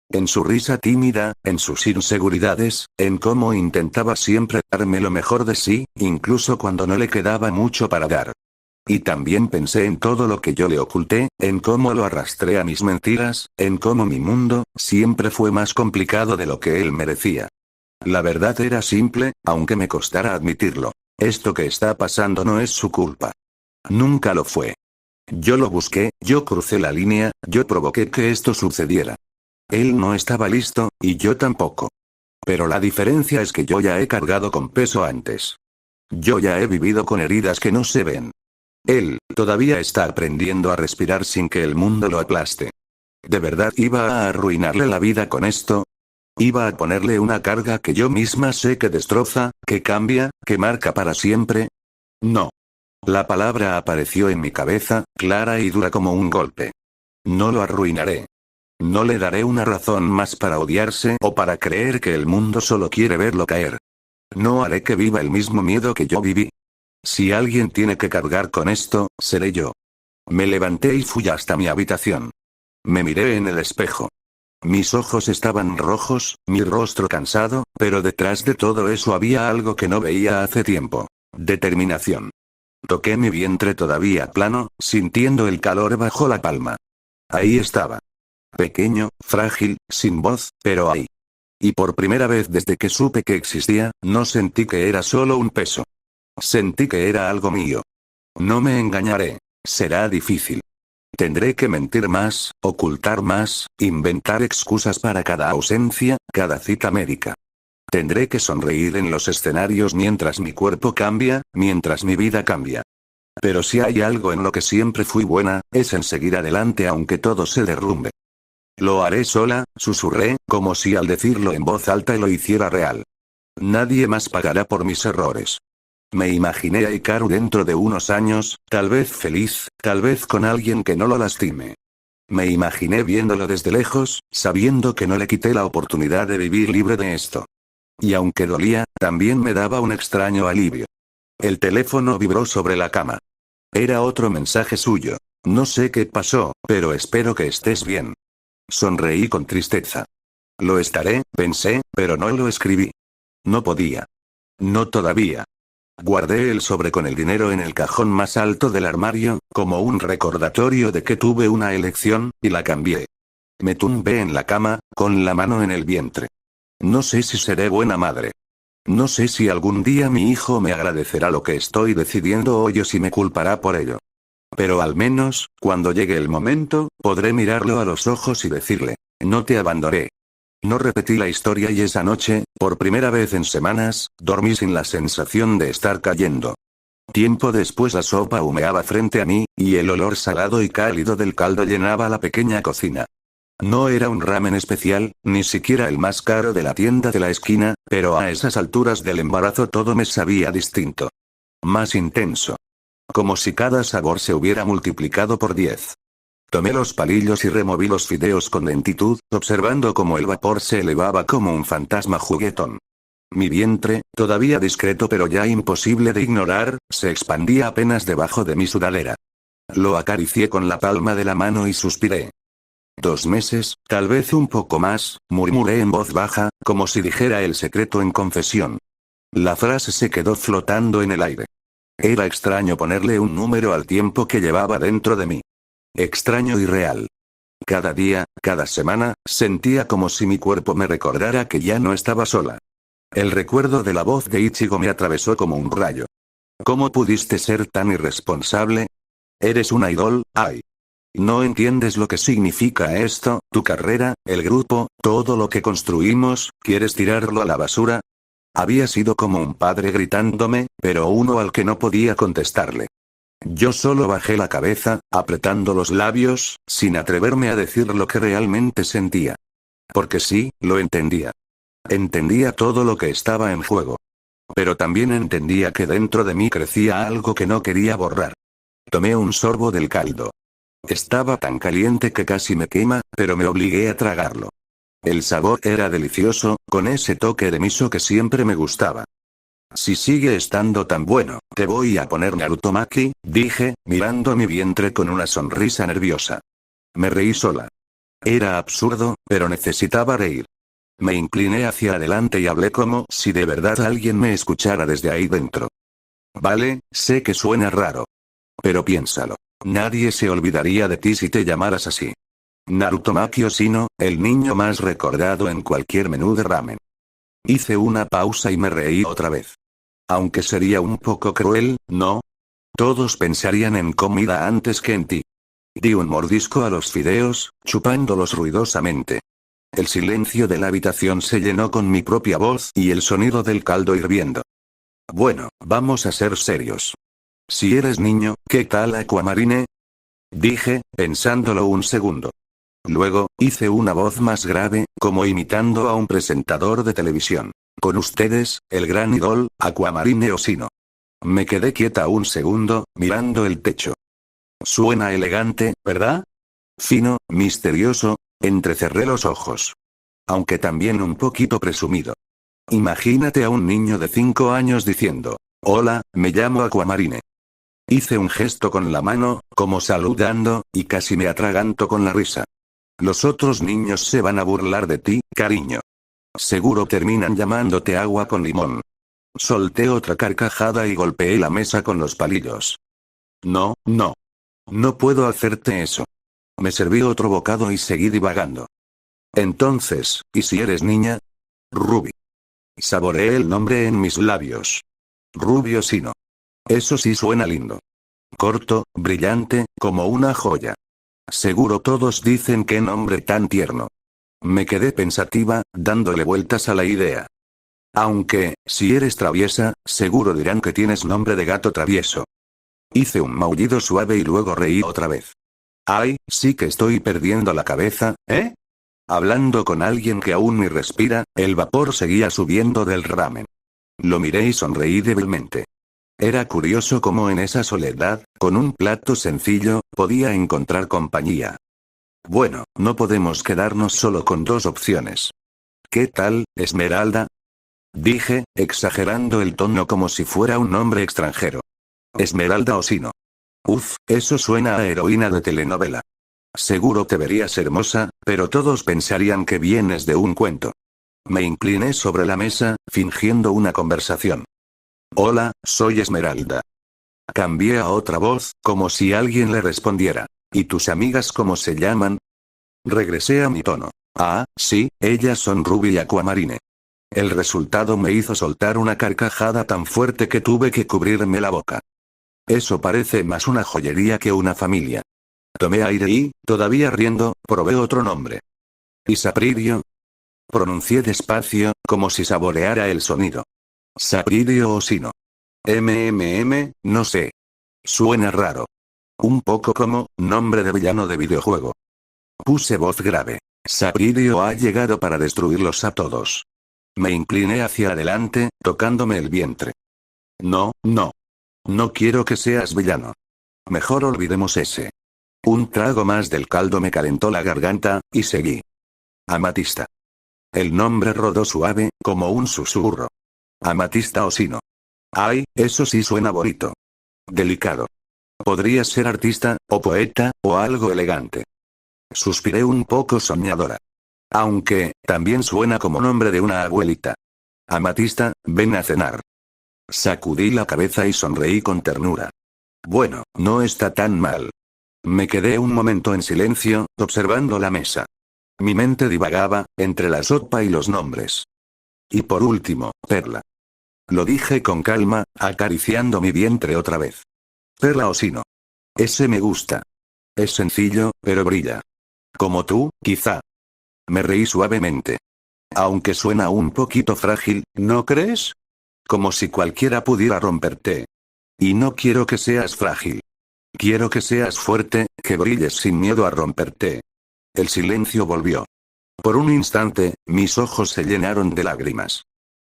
En su risa tímida, en sus inseguridades, en cómo intentaba siempre darme lo mejor de sí, incluso cuando no le quedaba mucho para dar. Y también pensé en todo lo que yo le oculté, en cómo lo arrastré a mis mentiras, en cómo mi mundo siempre fue más complicado de lo que él merecía. La verdad era simple, aunque me costara admitirlo. Esto que está pasando no es su culpa. Nunca lo fue. Yo lo busqué, yo crucé la línea, yo provoqué que esto sucediera. Él no estaba listo, y yo tampoco. Pero la diferencia es que yo ya he cargado con peso antes. Yo ya he vivido con heridas que no se ven. Él todavía está aprendiendo a respirar sin que el mundo lo aplaste. ¿De verdad iba a arruinarle la vida con esto? ¿Iba a ponerle una carga que yo misma sé que destroza, que cambia, que marca para siempre? No. La palabra apareció en mi cabeza, clara y dura como un golpe. No lo arruinaré. No le daré una razón más para odiarse o para creer que el mundo solo quiere verlo caer. No haré que viva el mismo miedo que yo viví. Si alguien tiene que cargar con esto, seré yo. Me levanté y fui hasta mi habitación. Me miré en el espejo. Mis ojos estaban rojos, mi rostro cansado, pero detrás de todo eso había algo que no veía hace tiempo. Determinación. Toqué mi vientre todavía plano, sintiendo el calor bajo la palma. Ahí estaba. Pequeño, frágil, sin voz, pero ahí. Y por primera vez desde que supe que existía, no sentí que era solo un peso. Sentí que era algo mío. No me engañaré. Será difícil. Tendré que mentir más, ocultar más, inventar excusas para cada ausencia, cada cita médica. Tendré que sonreír en los escenarios mientras mi cuerpo cambia, mientras mi vida cambia. Pero si hay algo en lo que siempre fui buena, es en seguir adelante aunque todo se derrumbe. Lo haré sola, susurré, como si al decirlo en voz alta lo hiciera real. Nadie más pagará por mis errores. Me imaginé a Hikaru dentro de unos años, tal vez feliz, tal vez con alguien que no lo lastime. Me imaginé viéndolo desde lejos, sabiendo que no le quité la oportunidad de vivir libre de esto. Y aunque dolía, también me daba un extraño alivio. El teléfono vibró sobre la cama. Era otro mensaje suyo. No sé qué pasó, pero espero que estés bien. Sonreí con tristeza. Lo estaré, pensé, pero no lo escribí. No podía. No todavía. Guardé el sobre con el dinero en el cajón más alto del armario, como un recordatorio de que tuve una elección, y la cambié. Me tumbé en la cama, con la mano en el vientre. No sé si seré buena madre. No sé si algún día mi hijo me agradecerá lo que estoy decidiendo hoy o si me culpará por ello. Pero al menos, cuando llegue el momento, podré mirarlo a los ojos y decirle, no te abandoné. No repetí la historia y esa noche, por primera vez en semanas, dormí sin la sensación de estar cayendo. Tiempo después la sopa humeaba frente a mí, y el olor salado y cálido del caldo llenaba la pequeña cocina. No era un ramen especial, ni siquiera el más caro de la tienda de la esquina, pero a esas alturas del embarazo todo me sabía distinto. Más intenso. Como si cada sabor se hubiera multiplicado por 10. Tomé los palillos y removí los fideos con lentitud, observando cómo el vapor se elevaba como un fantasma juguetón. Mi vientre, todavía discreto pero ya imposible de ignorar, se expandía apenas debajo de mi sudadera. Lo acaricié con la palma de la mano y suspiré. 2 meses, tal vez un poco más, murmuré en voz baja, como si dijera el secreto en confesión. La frase se quedó flotando en el aire. Era extraño ponerle un número al tiempo que llevaba dentro de mí. Extraño y real. Cada día, cada semana, sentía como si mi cuerpo me recordara que ya no estaba sola. El recuerdo de la voz de Ichigo me atravesó como un rayo. ¿Cómo pudiste ser tan irresponsable? Eres una idol, ay. No entiendes lo que significa esto, tu carrera, el grupo, todo lo que construimos, ¿quieres tirarlo a la basura? Había sido como un padre gritándome, pero uno al que no podía contestarle. Yo solo bajé la cabeza, apretando los labios, sin atreverme a decir lo que realmente sentía. Porque sí, lo entendía. Entendía todo lo que estaba en juego. Pero también entendía que dentro de mí crecía algo que no quería borrar. Tomé un sorbo del caldo. Estaba tan caliente que casi me quema, pero me obligué a tragarlo. El sabor era delicioso, con ese toque de miso que siempre me gustaba. Si sigue estando tan bueno, te voy a poner Narutomaki, dije, mirando mi vientre con una sonrisa nerviosa. Me reí sola. Era absurdo, pero necesitaba reír. Me incliné hacia adelante y hablé como si de verdad alguien me escuchara desde ahí dentro. Vale, sé que suena raro. Pero piénsalo. Nadie se olvidaría de ti si te llamaras así. Narutomaki Oshino, el niño más recordado en cualquier menú de ramen. Hice una pausa y me reí otra vez. Aunque sería un poco cruel, ¿no? Todos pensarían en comida antes que en ti. Di un mordisco a los fideos, chupándolos ruidosamente. El silencio de la habitación se llenó con mi propia voz y el sonido del caldo hirviendo. Bueno, vamos a ser serios. Si eres niño, ¿qué tal Aquamarine? Dije, pensándolo un segundo. Luego, hice una voz más grave, como imitando a un presentador de televisión. Con ustedes, el gran idol, Aquamarine Oshino. Me quedé quieta un segundo, mirando el techo. Suena elegante, ¿verdad? Fino, misterioso, entrecerré los ojos. Aunque también un poquito presumido. Imagínate a un niño de 5 años diciendo, hola, me llamo Aquamarine. Hice un gesto con la mano, como saludando, y casi me atraganto con la risa. Los otros niños se van a burlar de ti, cariño. Seguro terminan llamándote agua con limón. Solté otra carcajada y golpeé la mesa con los palillos. No, no. No puedo hacerte eso. Me serví otro bocado y seguí divagando. Entonces, ¿y si eres niña? Ruby. Saboreé el nombre en mis labios. Ruby Oshino. Eso sí suena lindo. Corto, brillante, como una joya. Seguro todos dicen qué nombre tan tierno. Me quedé pensativa, dándole vueltas a la idea. Aunque, si eres traviesa, seguro dirán que tienes nombre de gato travieso. Hice un maullido suave y luego reí otra vez. Ay, sí que estoy perdiendo la cabeza, ¿eh? Hablando con alguien que aún ni respira, el vapor seguía subiendo del ramen. Lo miré y sonreí débilmente. Era curioso cómo en esa soledad, con un plato sencillo, podía encontrar compañía. Bueno, no podemos quedarnos solo con dos opciones. ¿Qué tal, Esmeralda? Dije, exagerando el tono como si fuera un nombre extranjero. Esmeralda Oshino. Uf, eso suena a heroína de telenovela. Seguro te verías hermosa, pero todos pensarían que vienes de un cuento. Me incliné sobre la mesa, fingiendo una conversación. Hola, soy Esmeralda. Cambié a otra voz, como si alguien le respondiera. ¿Y tus amigas cómo se llaman? Regresé a mi tono. Ah, sí, ellas son Ruby y Aquamarine. El resultado me hizo soltar una carcajada tan fuerte que tuve que cubrirme la boca. Eso parece más una joyería que una familia. Tomé aire y, todavía riendo, probé otro nombre. ¿Isapridio? Pronuncié despacio, como si saboreara el sonido. Sapridio Oshino. No sé. Suena raro. Un poco como, nombre de villano de videojuego. Puse voz grave. Sapridio ha llegado para destruirlos a todos. Me incliné hacia adelante, tocándome el vientre. No, no. No quiero que seas villano. Mejor olvidemos ese. Un trago más del caldo me calentó la garganta, y seguí. Amatista. El nombre rodó suave, como un susurro. Amatista Oshino. Ay, eso sí suena bonito. Delicado. Podría ser artista, o poeta, o algo elegante. Suspiré un poco soñadora. Aunque, también suena como nombre de una abuelita. Amatista, ven a cenar. Sacudí la cabeza y sonreí con ternura. Bueno, no está tan mal. Me quedé un momento en silencio, observando la mesa. Mi mente divagaba, entre la sopa y los nombres. Y por último, Perla. Lo dije con calma, acariciando mi vientre otra vez. Perla Oshino. Ese me gusta. Es sencillo, pero brilla. Como tú, quizá. Me reí suavemente. Aunque suena un poquito frágil, ¿no crees? Como si cualquiera pudiera romperte. Y no quiero que seas frágil. Quiero que seas fuerte, que brilles sin miedo a romperte. El silencio volvió. Por un instante, mis ojos se llenaron de lágrimas.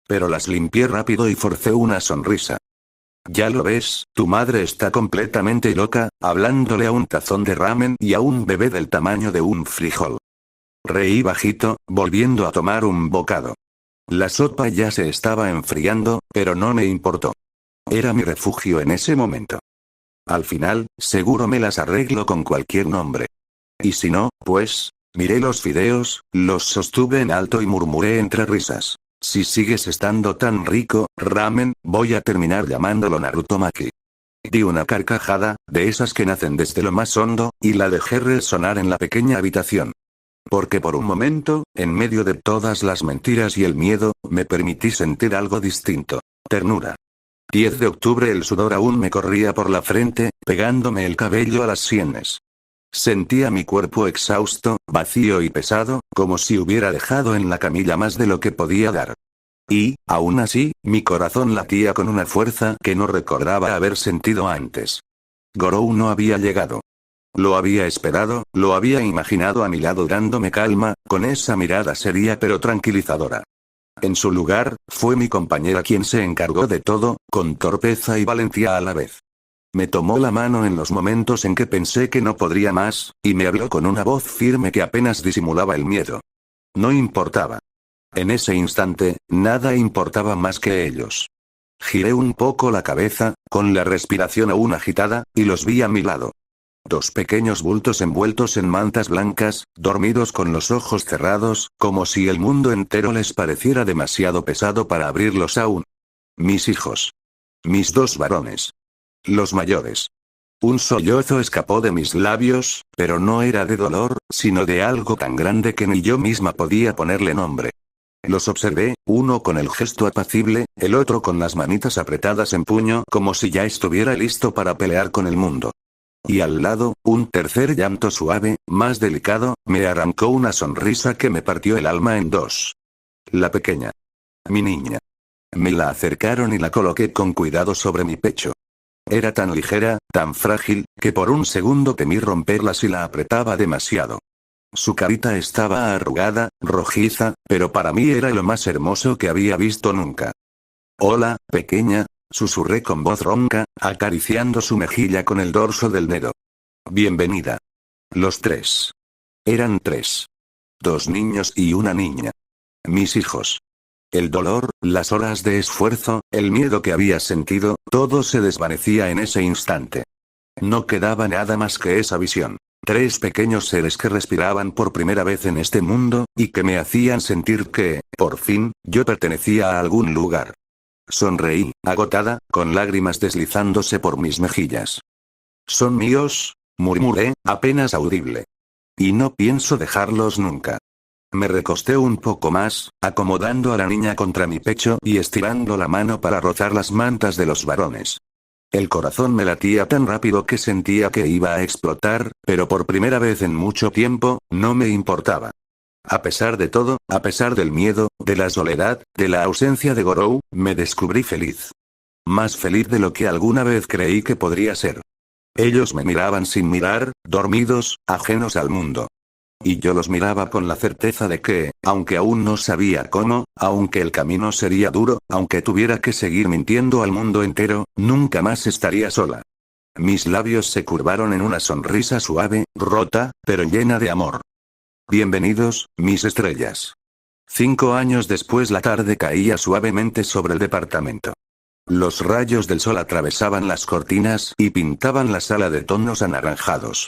Pero las limpié rápido y forcé una sonrisa. Ya lo ves, tu madre está completamente loca, hablándole a un tazón de ramen y a un bebé del tamaño de un frijol. Reí bajito, volviendo a tomar un bocado. La sopa ya se estaba enfriando, pero no me importó. Era mi refugio en ese momento. Al final, seguro me las arreglo con cualquier nombre. Y si no, pues, miré los fideos, los sostuve en alto y murmuré entre risas. Si sigues estando tan rico, ramen, voy a terminar llamándolo Narutomaki. Di una carcajada, de esas que nacen desde lo más hondo, y la dejé resonar en la pequeña habitación. Porque por un momento, en medio de todas las mentiras y el miedo, me permití sentir algo distinto. Ternura. 10 de octubre. El sudor aún me corría por la frente, pegándome el cabello a las sienes. Sentía mi cuerpo exhausto, vacío y pesado, como si hubiera dejado en la camilla más de lo que podía dar. Y, aún así, mi corazón latía con una fuerza que no recordaba haber sentido antes. Gorou no había llegado. Lo había esperado, lo había imaginado a mi lado dándome calma, con esa mirada seria pero tranquilizadora. En su lugar, fue mi compañera quien se encargó de todo, con torpeza y valentía a la vez. Me tomó la mano en los momentos en que pensé que no podría más, y me habló con una voz firme que apenas disimulaba el miedo. No importaba. En ese instante, nada importaba más que ellos. Giré un poco la cabeza, con la respiración aún agitada, y los vi a mi lado. 2 pequeños bultos envueltos en mantas blancas, dormidos con los ojos cerrados, como si el mundo entero les pareciera demasiado pesado para abrirlos aún. Mis hijos. Mis 2 varones. Los mayores. Un sollozo escapó de mis labios, pero no era de dolor, sino de algo tan grande que ni yo misma podía ponerle nombre. Los observé, uno con el gesto apacible, el otro con las manitas apretadas en puño como si ya estuviera listo para pelear con el mundo. Y al lado, un tercer llanto suave, más delicado, me arrancó una sonrisa que me partió el alma en 2. La pequeña. Mi niña. Me la acercaron y la coloqué con cuidado sobre mi pecho. Era tan ligera, tan frágil, que por un segundo temí romperla si la apretaba demasiado. Su carita estaba arrugada, rojiza, pero para mí era lo más hermoso que había visto nunca. Hola, pequeña, susurré con voz ronca, acariciando su mejilla con el dorso del dedo. Bienvenida. Los 3. Eran 3. 2 niños y una niña. Mis hijos. El dolor, las horas de esfuerzo, el miedo que había sentido, todo se desvanecía en ese instante. No quedaba nada más que esa visión. 3 pequeños seres que respiraban por primera vez en este mundo, y que me hacían sentir que, por fin, yo pertenecía a algún lugar. Sonreí, agotada, con lágrimas deslizándose por mis mejillas. «Son míos», murmuré, apenas audible. «Y no pienso dejarlos nunca». Me recosté un poco más, acomodando a la niña contra mi pecho y estirando la mano para rozar las mantas de los varones. El corazón me latía tan rápido que sentía que iba a explotar, pero por primera vez en mucho tiempo, no me importaba. A pesar de todo, a pesar del miedo, de la soledad, de la ausencia de Gorou, me descubrí feliz. Más feliz de lo que alguna vez creí que podría ser. Ellos me miraban sin mirar, dormidos, ajenos al mundo. Y yo los miraba con la certeza de que, aunque aún no sabía cómo, aunque el camino sería duro, aunque tuviera que seguir mintiendo al mundo entero, nunca más estaría sola. Mis labios se curvaron en una sonrisa suave, rota, pero llena de amor. Bienvenidos, mis estrellas. 5 años después la tarde caía suavemente sobre el departamento. Los rayos del sol atravesaban las cortinas y pintaban la sala de tonos anaranjados.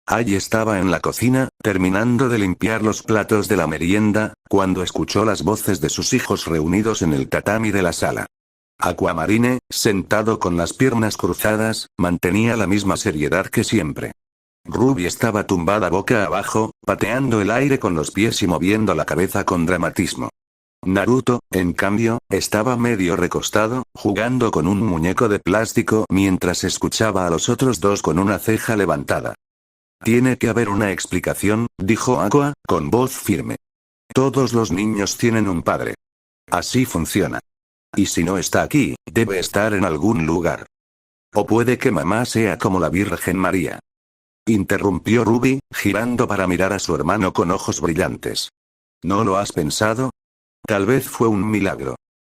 Allí estaba en la cocina, terminando de limpiar los platos de la merienda, cuando escuchó las voces de sus hijos reunidos en el tatami de la sala. Aquamarine, sentado con las piernas cruzadas, mantenía la misma seriedad que siempre. Ruby estaba tumbada boca abajo, pateando el aire con los pies y moviendo la cabeza con dramatismo. Naruto, en cambio, estaba medio recostado, jugando con un muñeco de plástico mientras escuchaba a los otros 2 con una ceja levantada. Tiene que haber una explicación, dijo Aqua, con voz firme. Todos los niños tienen un padre. Así funciona. Y si no está aquí, debe estar en algún lugar. O puede que mamá sea como la Virgen María. Interrumpió Ruby, girando para mirar a su hermano con ojos brillantes. ¿No lo has pensado? Tal vez fue un milagro.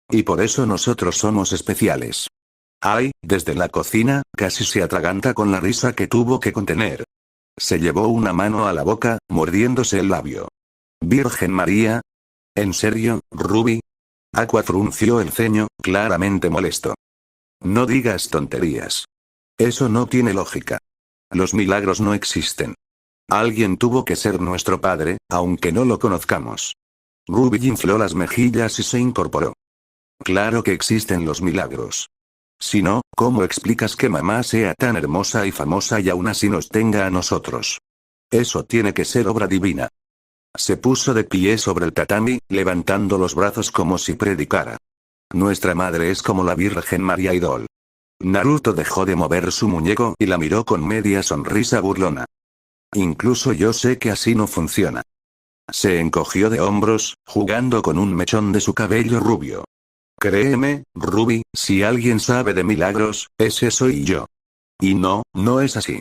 Y por eso nosotros somos especiales. Ay, desde la cocina, casi se atraganta con la risa que tuvo que contener. Se llevó una mano a la boca, mordiéndose el labio. ¿Virgen María? ¿En serio, Ruby? Aqua frunció el ceño, claramente molesto. No digas tonterías. Eso no tiene lógica. Los milagros no existen. Alguien tuvo que ser nuestro padre, aunque no lo conozcamos. Ruby infló las mejillas y se incorporó. Claro que existen los milagros. Si no, ¿cómo explicas que mamá sea tan hermosa y famosa y aún así nos tenga a nosotros? Eso tiene que ser obra divina. Se puso de pie sobre el tatami, levantando los brazos como si predicara. Nuestra madre es como la Virgen María Idol. Naruto dejó de mover su muñeco y la miró con media sonrisa burlona. Incluso yo sé que así no funciona. Se encogió de hombros, jugando con un mechón de su cabello rubio. Créeme, Ruby, si alguien sabe de milagros, ese soy yo. Y no, no es así.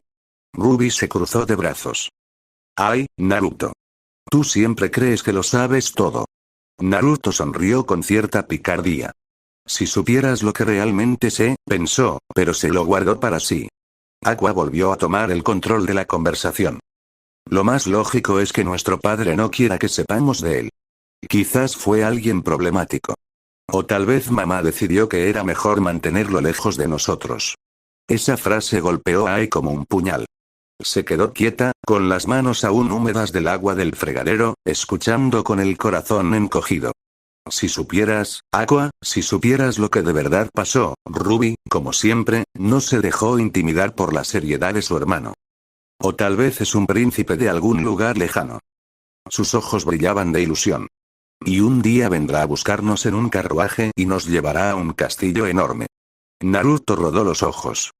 Ruby se cruzó de brazos. Ay, Naruto. Tú siempre crees que lo sabes todo. Naruto sonrió con cierta picardía. Si supieras lo que realmente sé, pensó, pero se lo guardó para sí. Aqua volvió a tomar el control de la conversación. Lo más lógico es que nuestro padre no quiera que sepamos de él. Quizás fue alguien problemático. O tal vez mamá decidió que era mejor mantenerlo lejos de nosotros. Esa frase golpeó a Ai como un puñal. Se quedó quieta, con las manos aún húmedas del agua del fregadero, escuchando con el corazón encogido. Si supieras, Aqua, si supieras lo que de verdad pasó, Ruby, como siempre, no se dejó intimidar por la seriedad de su hermano. O tal vez es un príncipe de algún lugar lejano. Sus ojos brillaban de ilusión. Y un día vendrá a buscarnos en un carruaje y nos llevará a un castillo enorme. Naruto rodó los ojos.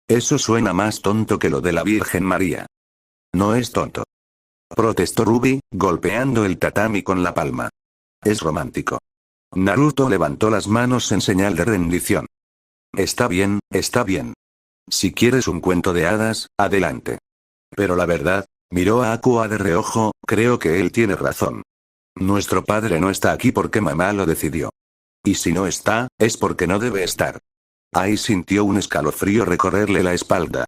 Eso suena más tonto que lo de la Virgen María. No es tonto. Protestó Ruby, golpeando el tatami con la palma. Es romántico. Naruto levantó las manos en señal de rendición. Está bien, está bien. Si quieres un cuento de hadas, adelante. Pero la verdad, miró a Aqua de reojo, creo que él tiene razón. Nuestro padre no está aquí porque mamá lo decidió. Y si no está, es porque no debe estar. Ai sintió un escalofrío recorrerle la espalda.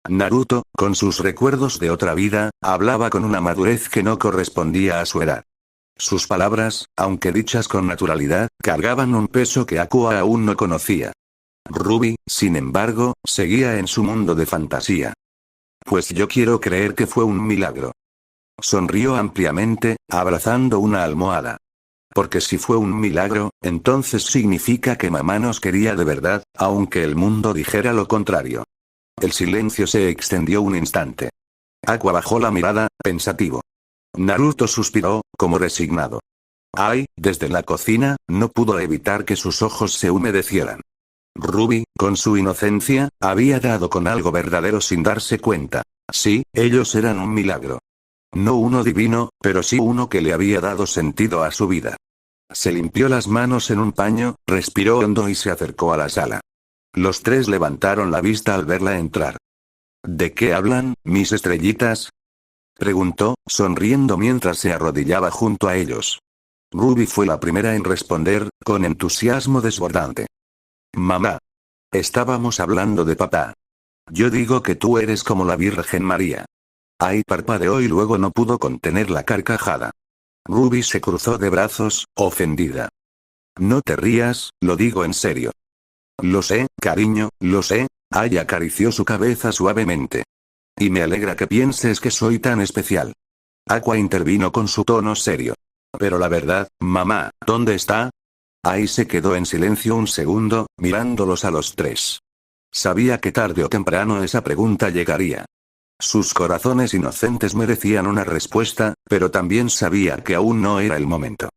Naruto, con sus recuerdos de otra vida, hablaba con una madurez que no correspondía a su edad. Sus palabras, aunque dichas con naturalidad, cargaban un peso que Aqua aún no conocía. Ruby, sin embargo, seguía en su mundo de fantasía. Pues yo quiero creer que fue un milagro. Sonrió ampliamente, abrazando una almohada. Porque si fue un milagro, entonces significa que mamá nos quería de verdad, aunque el mundo dijera lo contrario. El silencio se extendió un instante. Aqua bajó la mirada, pensativo. Naruto suspiró, como resignado. Ai, desde la cocina, no pudo evitar que sus ojos se humedecieran. Ruby, con su inocencia, había dado con algo verdadero sin darse cuenta. Sí, ellos eran un milagro. No uno divino, pero sí uno que le había dado sentido a su vida. Se limpió las manos en un paño, respiró hondo y se acercó a la sala. Los tres levantaron la vista al verla entrar. ¿De qué hablan, mis estrellitas? Preguntó, sonriendo mientras se arrodillaba junto a ellos. Ruby fue la primera en responder, con entusiasmo desbordante. Mamá. Estábamos hablando de papá. Yo digo que tú eres como la Virgen María. Ai parpadeó y luego no pudo contener la carcajada. Ruby se cruzó de brazos, ofendida. No te rías, lo digo en serio. Lo sé, cariño, lo sé. Ai acarició su cabeza suavemente. Y me alegra que pienses que soy tan especial. Aqua intervino con su tono serio. Pero la verdad, mamá, ¿dónde está? Ai se quedó en silencio un segundo, mirándolos a los tres. Sabía que tarde o temprano esa pregunta llegaría. Sus corazones inocentes merecían una respuesta, pero también sabía que aún no era el momento.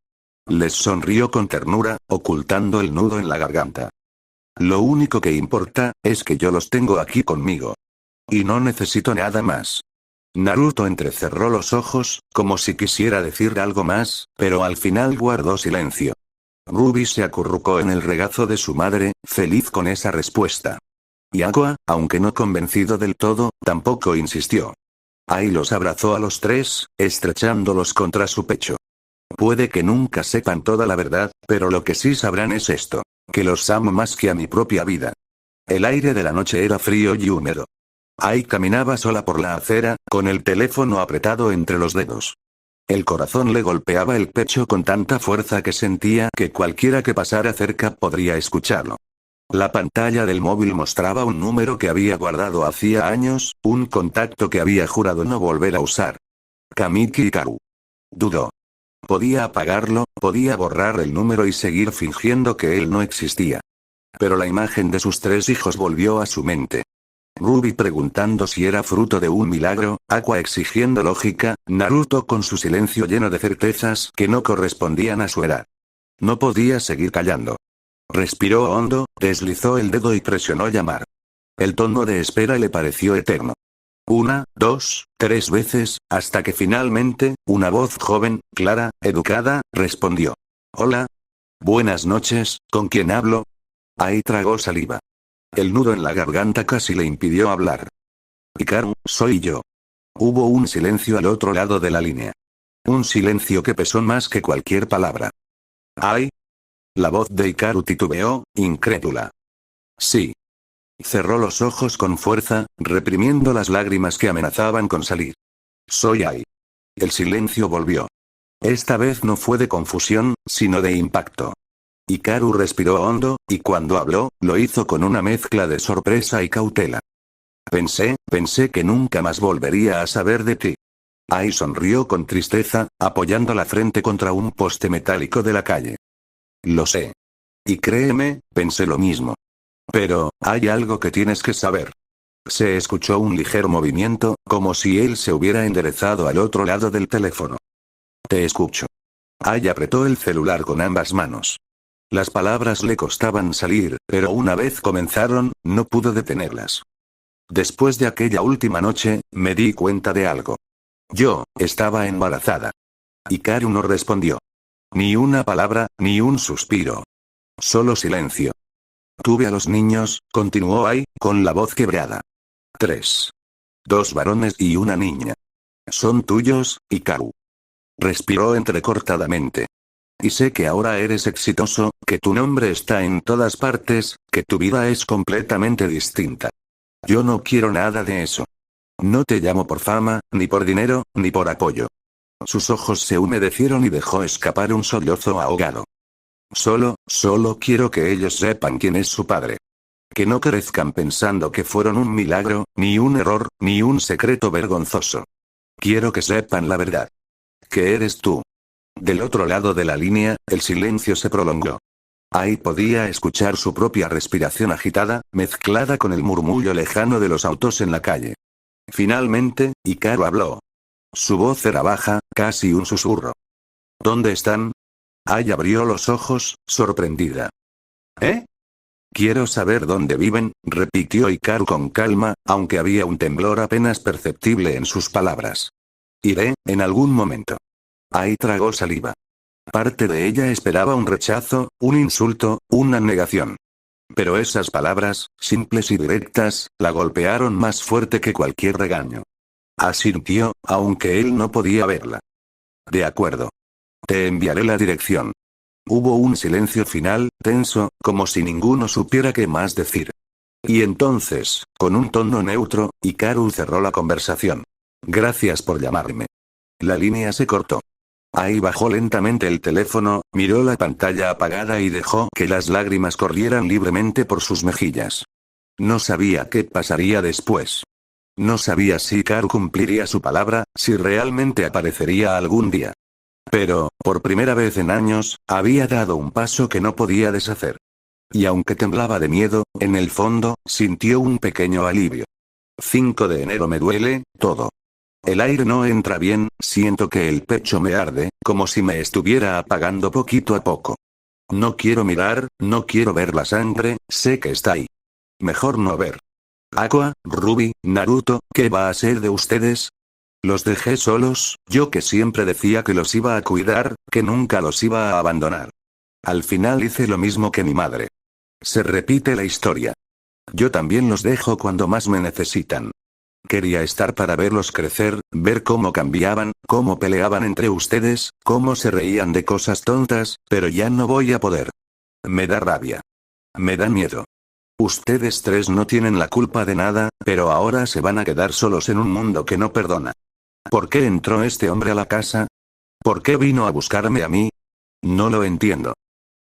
Les sonrió con ternura, ocultando el nudo en la garganta. Lo único que importa, es que yo los tengo aquí conmigo. Y no necesito nada más. Naruto entrecerró los ojos, como si quisiera decir algo más, pero al final guardó silencio. Ruby se acurrucó en el regazo de su madre, feliz con esa respuesta. Y Aqua, aunque no convencido del todo, tampoco insistió. Ai los abrazó a los tres, estrechándolos contra su pecho. Puede que nunca sepan toda la verdad, pero lo que sí sabrán es esto: que los amo más que a mi propia vida. El aire de la noche era frío y húmedo. Ai caminaba sola por la acera, con el teléfono apretado entre los dedos. El corazón le golpeaba el pecho con tanta fuerza que sentía que cualquiera que pasara cerca podría escucharlo. La pantalla del móvil mostraba un número que había guardado hacía años, un contacto que había jurado no volver a usar. Kamiki Hikaru. Dudó. Podía apagarlo, podía borrar el número y seguir fingiendo que él no existía. Pero la imagen de sus tres hijos volvió a su mente. Ruby preguntando si era fruto de un milagro, Aqua exigiendo lógica, Naruto con su silencio lleno de certezas que no correspondían a su edad. No podía seguir callando. Respiró hondo, deslizó el dedo y presionó llamar. El tono de espera le pareció eterno. 1, 2, 3 veces, hasta que finalmente, una voz joven, clara, educada, respondió. Hola. Buenas noches, ¿con quién hablo? Ai tragó saliva. El nudo en la garganta casi le impidió hablar. Hikaru, soy yo. Hubo un silencio al otro lado de la línea. Un silencio que pesó más que cualquier palabra. ¿Ai? La voz de Hikaru titubeó, incrédula. Sí. Cerró los ojos con fuerza, reprimiendo las lágrimas que amenazaban con salir. Soy Ai. El silencio volvió. Esta vez no fue de confusión, sino de impacto. Hikaru respiró hondo, y cuando habló, lo hizo con una mezcla de sorpresa y cautela. Pensé que nunca más volvería a saber de ti. Ai sonrió con tristeza, apoyando la frente contra un poste metálico de la calle. Lo sé. Y créeme, pensé lo mismo. Pero, hay algo que tienes que saber. Se escuchó un ligero movimiento, como si él se hubiera enderezado al otro lado del teléfono. Te escucho. Ai apretó el celular con ambas manos. Las palabras le costaban salir, pero una vez comenzaron, no pudo detenerlas. Después de aquella última noche, me di cuenta de algo. Yo, estaba embarazada. Hikaru no respondió. Ni una palabra, ni un suspiro. Solo silencio. Tuve a los niños, continuó Ai, con la voz quebrada. 3. 2 varones y una niña. Son tuyos, Hikaru. Respiró entrecortadamente. Y sé que ahora eres exitoso, que tu nombre está en todas partes, que tu vida es completamente distinta. Yo no quiero nada de eso. No te llamo por fama, ni por dinero, ni por apoyo. Sus ojos se humedecieron y dejó escapar un sollozo ahogado. Solo quiero que ellos sepan quién es su padre. Que no crezcan pensando que fueron un milagro, ni un error, ni un secreto vergonzoso. Quiero que sepan la verdad. Que eres tú. Del otro lado de la línea, el silencio se prolongó. Ai podía escuchar su propia respiración agitada, mezclada con el murmullo lejano de los autos en la calle. Finalmente, Hikaru habló. Su voz era baja, casi un susurro. ¿Dónde están? Ai abrió los ojos, sorprendida. ¿Eh? Quiero saber dónde viven, repitió Hikaru con calma, aunque había un temblor apenas perceptible en sus palabras. Iré, en algún momento. Ai tragó saliva. Parte de ella esperaba un rechazo, un insulto, una negación. Pero esas palabras, simples y directas, la golpearon más fuerte que cualquier regaño. Asintió, aunque él no podía verla. De acuerdo. Te enviaré la dirección. Hubo un silencio final, tenso, como si ninguno supiera qué más decir. Y entonces, con un tono neutro, Hikaru cerró la conversación. Gracias por llamarme. La línea se cortó. Ai bajó lentamente el teléfono, miró la pantalla apagada y dejó que las lágrimas corrieran libremente por sus mejillas. No sabía qué pasaría después. No sabía si Hikaru cumpliría su palabra, si realmente aparecería algún día. Pero, por primera vez en años, había dado un paso que no podía deshacer. Y aunque temblaba de miedo, en el fondo, sintió un pequeño alivio. 5 de enero me duele, todo. El aire no entra bien, siento que el pecho me arde, como si me estuviera apagando poquito a poco. No quiero mirar, no quiero ver la sangre, sé que está ahí. Mejor no ver. Aqua, Ruby, Naruto, ¿qué va a ser de ustedes? Los dejé solos, yo que siempre decía que los iba a cuidar, que nunca los iba a abandonar. Al final hice lo mismo que mi madre. Se repite la historia. Yo también los dejo cuando más me necesitan. Quería estar para verlos crecer, ver cómo cambiaban, cómo peleaban entre ustedes, cómo se reían de cosas tontas, pero ya no voy a poder. Me da rabia. Me da miedo. Ustedes tres no tienen la culpa de nada, pero ahora se van a quedar solos en un mundo que no perdona. ¿Por qué entró este hombre a la casa? ¿Por qué vino a buscarme a mí? No lo entiendo.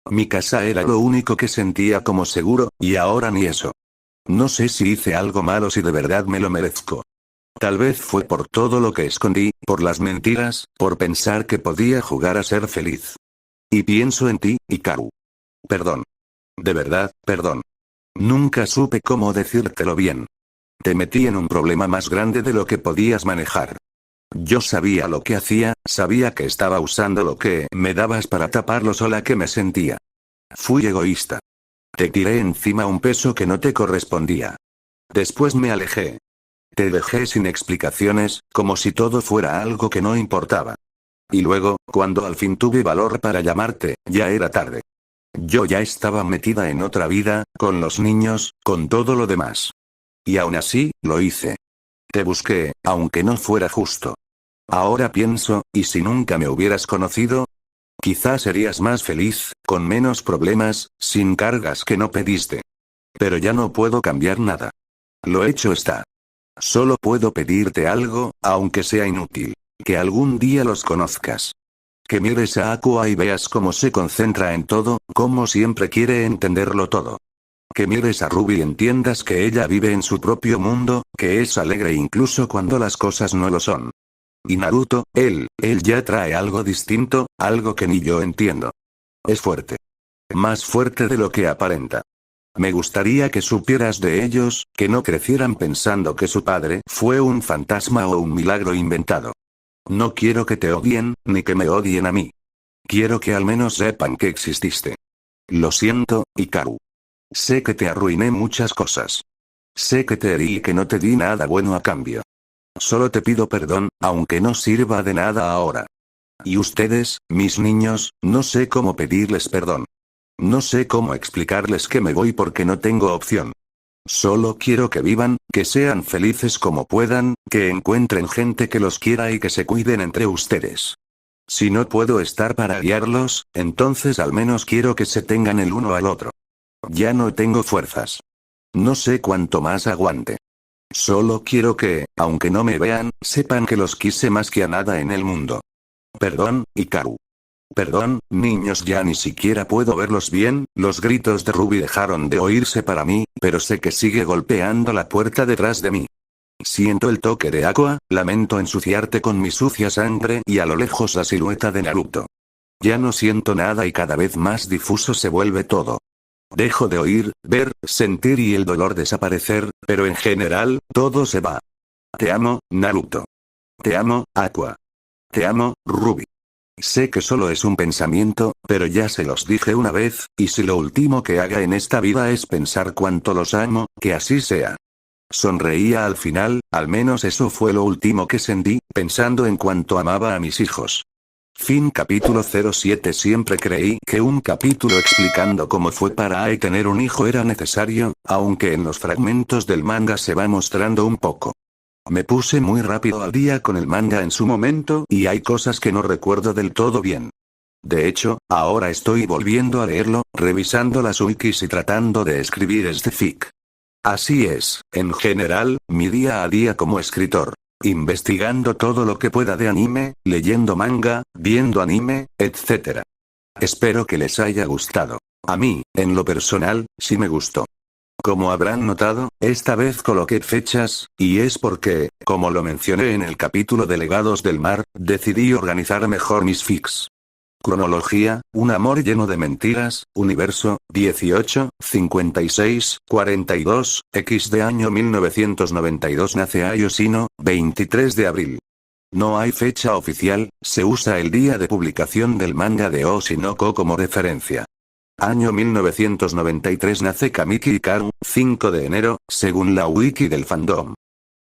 Mi casa era lo único que sentía como seguro, y ahora ni eso. No sé si hice algo malo, si de verdad me lo merezco. Tal vez fue por todo lo que escondí, por las mentiras, por pensar que podía jugar a ser feliz. Y pienso en ti, Hikaru. Perdón. De verdad, perdón. Nunca supe cómo decírtelo bien. Te metí en un problema más grande de lo que podías manejar. Yo sabía lo que hacía, sabía que estaba usando lo que me dabas para tapar lo sola que me sentía. Fui egoísta. Te tiré encima un peso que no te correspondía. Después me alejé. Te dejé sin explicaciones, como si todo fuera algo que no importaba. Y luego, cuando al fin tuve valor para llamarte, ya era tarde. Yo ya estaba metida en otra vida, con los niños, con todo lo demás. Y aún así, lo hice. Te busqué, aunque no fuera justo. Ahora pienso, ¿y si nunca me hubieras conocido? Quizás serías más feliz, con menos problemas, sin cargas que no pediste. Pero ya no puedo cambiar nada. Lo hecho está. Solo puedo pedirte algo, aunque sea inútil. Que algún día los conozcas. Que mires a Aqua y veas cómo se concentra en todo, cómo siempre quiere entenderlo todo. Que mires a Ruby y entiendas que ella vive en su propio mundo, que es alegre incluso cuando las cosas no lo son. Y Naruto, él ya trae algo distinto, algo que ni yo entiendo. Es fuerte. Más fuerte de lo que aparenta. Me gustaría que supieras de ellos, que no crecieran pensando que su padre fue un fantasma o un milagro inventado. No quiero que te odien, ni que me odien a mí. Quiero que al menos sepan que exististe. Lo siento, Hikaru. Sé que te arruiné muchas cosas. Sé que te herí y que no te di nada bueno a cambio. Solo te pido perdón, aunque no sirva de nada ahora. Y ustedes, mis niños, no sé cómo pedirles perdón. No sé cómo explicarles que me voy porque no tengo opción. Solo quiero que vivan, que sean felices como puedan, que encuentren gente que los quiera y que se cuiden entre ustedes. Si no puedo estar para guiarlos, entonces al menos quiero que se tengan el uno al otro. Ya no tengo fuerzas. No sé cuánto más aguante. Solo quiero que, aunque no me vean, sepan que los quise más que a nada en el mundo. Perdón, Hikaru. Perdón, niños, ya ni siquiera puedo verlos bien, los gritos de Ruby dejaron de oírse para mí, pero sé que sigue golpeando la puerta detrás de mí. Siento el toque de Aqua, lamento ensuciarte con mi sucia sangre y a lo lejos la silueta de Naruto. Ya no siento nada y cada vez más difuso se vuelve todo. Dejo de oír, ver, sentir y el dolor desaparecer, pero en general, todo se va. Te amo, Naruto. Te amo, Aqua. Te amo, Ruby. Sé que solo es un pensamiento, pero ya se los dije una vez, y si lo último que haga en esta vida es pensar cuánto los amo, que así sea. Sonreía al final, al menos eso fue lo último que sentí, pensando en cuánto amaba a mis hijos. Fin capítulo 07. Siempre creí que un capítulo explicando cómo fue para Ai tener un hijo era necesario, aunque en los fragmentos del manga se va mostrando un poco. Me puse muy rápido al día con el manga en su momento y hay cosas que no recuerdo del todo bien. De hecho, ahora estoy volviendo a leerlo, revisando las wikis y tratando de escribir este fic. Así es, en general, mi día a día como escritor. Investigando todo lo que pueda de anime, leyendo manga, viendo anime, etc. Espero que les haya gustado. A mí, en lo personal, sí me gustó. Como habrán notado, esta vez coloqué fechas, y es porque, como lo mencioné en el capítulo de Legados del Mar, decidí organizar mejor mis fics. Cronología, un amor lleno de mentiras, universo, 18, 56, 42, X de año 1992 nace Ayosino, 23 de abril. No hay fecha oficial, se usa el día de publicación del manga de Oshinoko como referencia. Año 1993 nace Kamiki Hikaru, 5 de enero, según la wiki del fandom.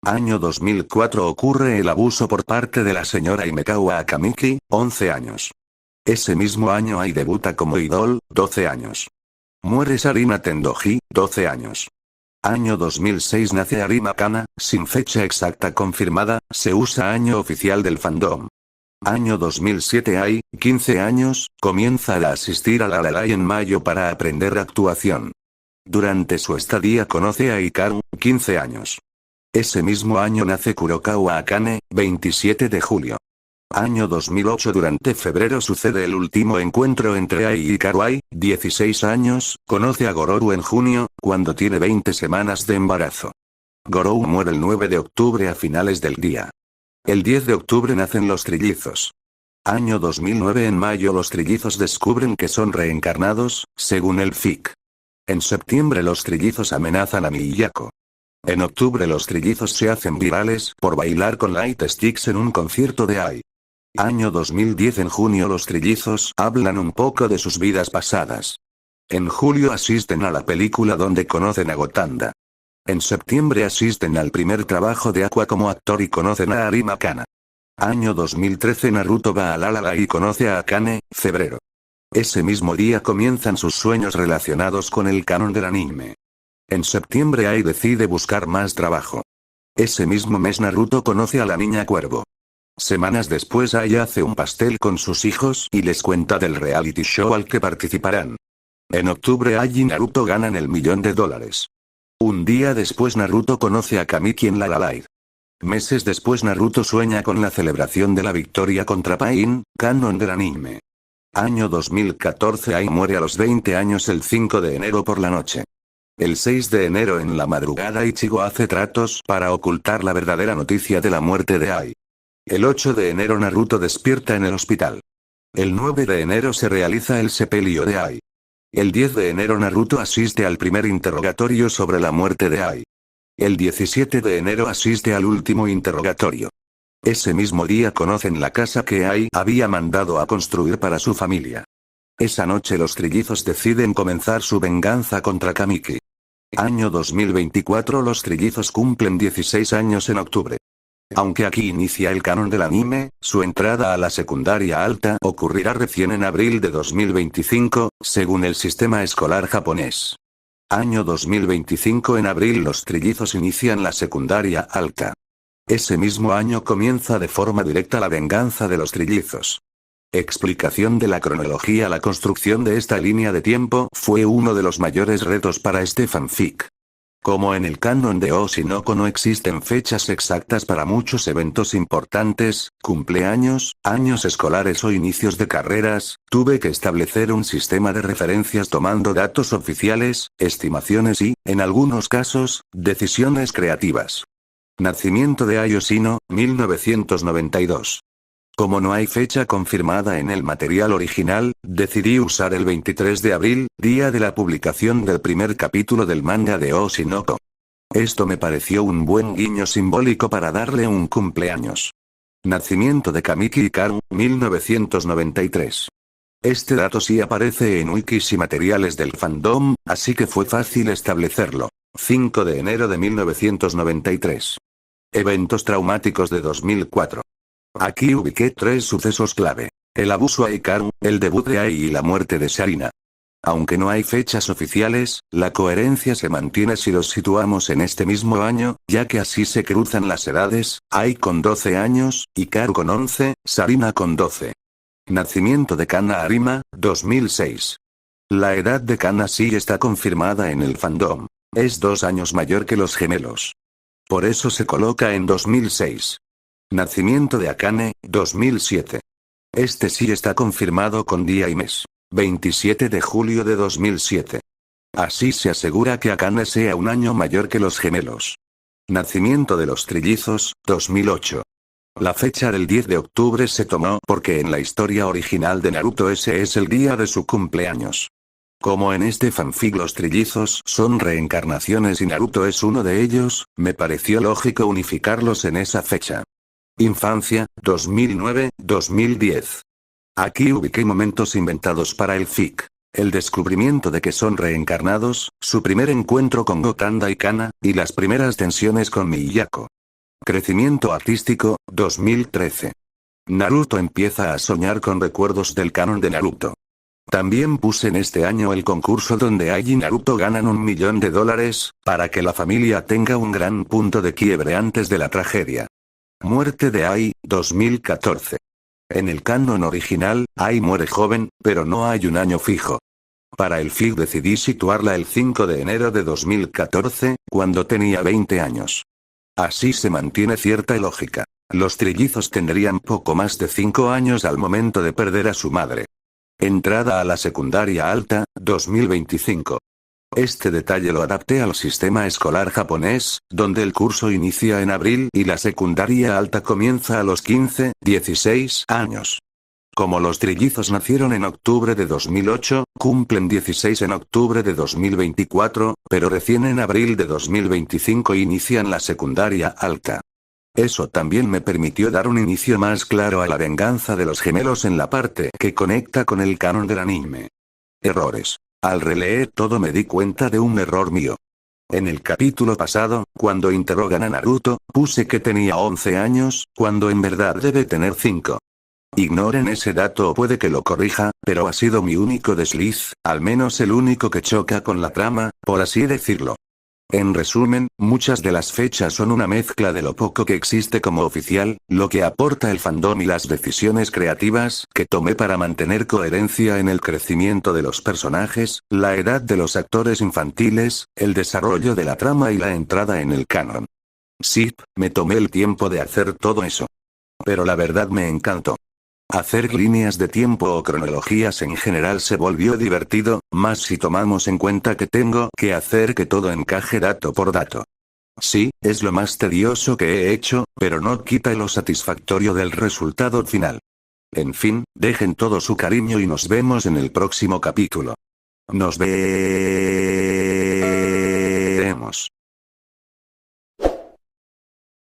Año 2004 ocurre el abuso por parte de la señora Himekawa Akamiki, 11 años. Ese mismo año Ai debuta como idol, 12 años. Muere Sarina Tendoji, 12 años. Año 2006 nace Arima Kana, sin fecha exacta confirmada, se usa año oficial del fandom. Año 2007 Ai, 15 años, comienza a asistir a la Lalai en mayo para aprender actuación. Durante su estadía conoce a Hikaru, 15 años. Ese mismo año nace Kurokawa Akane, 27 de julio. Año 2008 durante febrero sucede el último encuentro entre Ai y Hikaru. Ai, 16 años, conoce a Gororu en junio, cuando tiene 20 semanas de embarazo. Gororu muere el 9 de octubre a finales del día. El 10 de octubre nacen los trillizos. Año 2009 en mayo los trillizos descubren que son reencarnados, según el fic. En septiembre los trillizos amenazan a Miyako. En octubre los trillizos se hacen virales por bailar con Light Sticks en un concierto de Ai. Año 2010 en junio los trillizos hablan un poco de sus vidas pasadas. En julio asisten a la película donde conocen a Gotanda. En septiembre asisten al primer trabajo de Aqua como actor y conocen a Arima Kana. Año 2013 Naruto va a Lalala y conoce a Akane, febrero. Ese mismo día comienzan sus sueños relacionados con el canon del anime. En septiembre Ai decide buscar más trabajo. Ese mismo mes Naruto conoce a la niña Cuervo. Semanas después Ai hace un pastel con sus hijos y les cuenta del reality show al que participarán. En octubre Ai y Naruto ganan el $1.000.000. Un día después Naruto conoce a Kamiki en la Lalai. Meses después Naruto sueña con la celebración de la victoria contra Pain, canon del anime. Año 2014 Ai muere a los 20 años el 5 de enero por la noche. El 6 de enero en la madrugada Ichigo hace tratos para ocultar la verdadera noticia de la muerte de Ai. El 8 de enero Naruto despierta en el hospital. El 9 de enero se realiza el sepelio de Ai. El 10 de enero Naruto asiste al primer interrogatorio sobre la muerte de Ai. El 17 de enero asiste al último interrogatorio. Ese mismo día conocen la casa que Ai había mandado a construir para su familia. Esa noche los trillizos deciden comenzar su venganza contra Kamiki. Año 2024 los trillizos cumplen 16 años en octubre. Aunque aquí inicia el canon del anime, su entrada a la secundaria alta ocurrirá recién en abril de 2025, según el sistema escolar japonés. Año 2025 en abril los trillizos inician la secundaria alta. Ese mismo año comienza de forma directa la venganza de los trillizos. Explicación de la cronología. La construcción de esta línea de tiempo fue uno de los mayores retos para este fanfic. Como en el canon de Oshinoko no existen fechas exactas para muchos eventos importantes, cumpleaños, años escolares o inicios de carreras, tuve que establecer un sistema de referencias tomando datos oficiales, estimaciones y, en algunos casos, decisiones creativas. Nacimiento de Ai Yoshino, 1992. Como no hay fecha confirmada en el material original, decidí usar el 23 de abril, día de la publicación del primer capítulo del manga de Oshinoko. Esto me pareció un buen guiño simbólico para darle un cumpleaños. Nacimiento de Kamiki Hikaru, 1993. Este dato sí aparece en wikis y materiales del fandom, así que fue fácil establecerlo. 5 de enero de 1993. Eventos traumáticos de 2004. Aquí ubiqué 3 sucesos clave. El abuso a Hikaru, el debut de Ai y la muerte de Sarina. Aunque no hay fechas oficiales, la coherencia se mantiene si los situamos en este mismo año, ya que así se cruzan las edades, Ai con 12 años, Hikaru con 11, Sarina con 12. Nacimiento de Kana Arima, 2006. La edad de Kana sí está confirmada en el fandom. Es 2 años mayor que los gemelos. Por eso se coloca en 2006. Nacimiento de Akane, 2007. Este sí está confirmado con día y mes. 27 de julio de 2007. Así se asegura que Akane sea un año mayor que los gemelos. Nacimiento de los trillizos, 2008. La fecha del 10 de octubre se tomó porque en la historia original de Naruto ese es el día de su cumpleaños. Como en este fanfic los trillizos son reencarnaciones y Naruto es uno de ellos, me pareció lógico unificarlos en esa fecha. Infancia, 2009-2010. Aquí ubiqué momentos inventados para el fic. El descubrimiento de que son reencarnados, su primer encuentro con Gotanda y Kana, y las primeras tensiones con Miyako. Crecimiento artístico, 2013. Naruto empieza a soñar con recuerdos del canon de Naruto. También puse en este año el concurso donde Ai y Naruto ganan $1 millón, para que la familia tenga un gran punto de quiebre antes de la tragedia. Muerte de Ai, 2014. En el canon original, Ai muere joven, pero no hay un año fijo. Para el fic decidí situarla el 5 de enero de 2014, cuando tenía 20 años. Así se mantiene cierta lógica. Los trillizos tendrían poco más de 5 años al momento de perder a su madre. Entrada a la secundaria alta, 2025. Este detalle lo adapté al sistema escolar japonés, donde el curso inicia en abril y la secundaria alta comienza a los 15, 16 años. Como los trillizos nacieron en octubre de 2008, cumplen 16 en octubre de 2024, pero recién en abril de 2025 inician la secundaria alta. Eso también me permitió dar un inicio más claro a la venganza de los gemelos en la parte que conecta con el canon del anime. Errores. Al releer todo me di cuenta de un error mío. En el capítulo pasado, cuando interrogan a Naruto, puse que tenía 11 años, cuando en verdad debe tener 5. Ignoren ese dato o puede que lo corrija, pero ha sido mi único desliz, al menos el único que choca con la trama, por así decirlo. En resumen, muchas de las fechas son una mezcla de lo poco que existe como oficial, lo que aporta el fandom y las decisiones creativas que tomé para mantener coherencia en el crecimiento de los personajes, la edad de los actores infantiles, el desarrollo de la trama y la entrada en el canon. Sí, me tomé el tiempo de hacer todo eso. Pero la verdad me encantó. Hacer líneas de tiempo o cronologías en general se volvió divertido, más si tomamos en cuenta que tengo que hacer que todo encaje dato por dato. Sí, es lo más tedioso que he hecho, pero no quita lo satisfactorio del resultado final. En fin, dejen todo su cariño y nos vemos en el próximo capítulo. Nos vemos.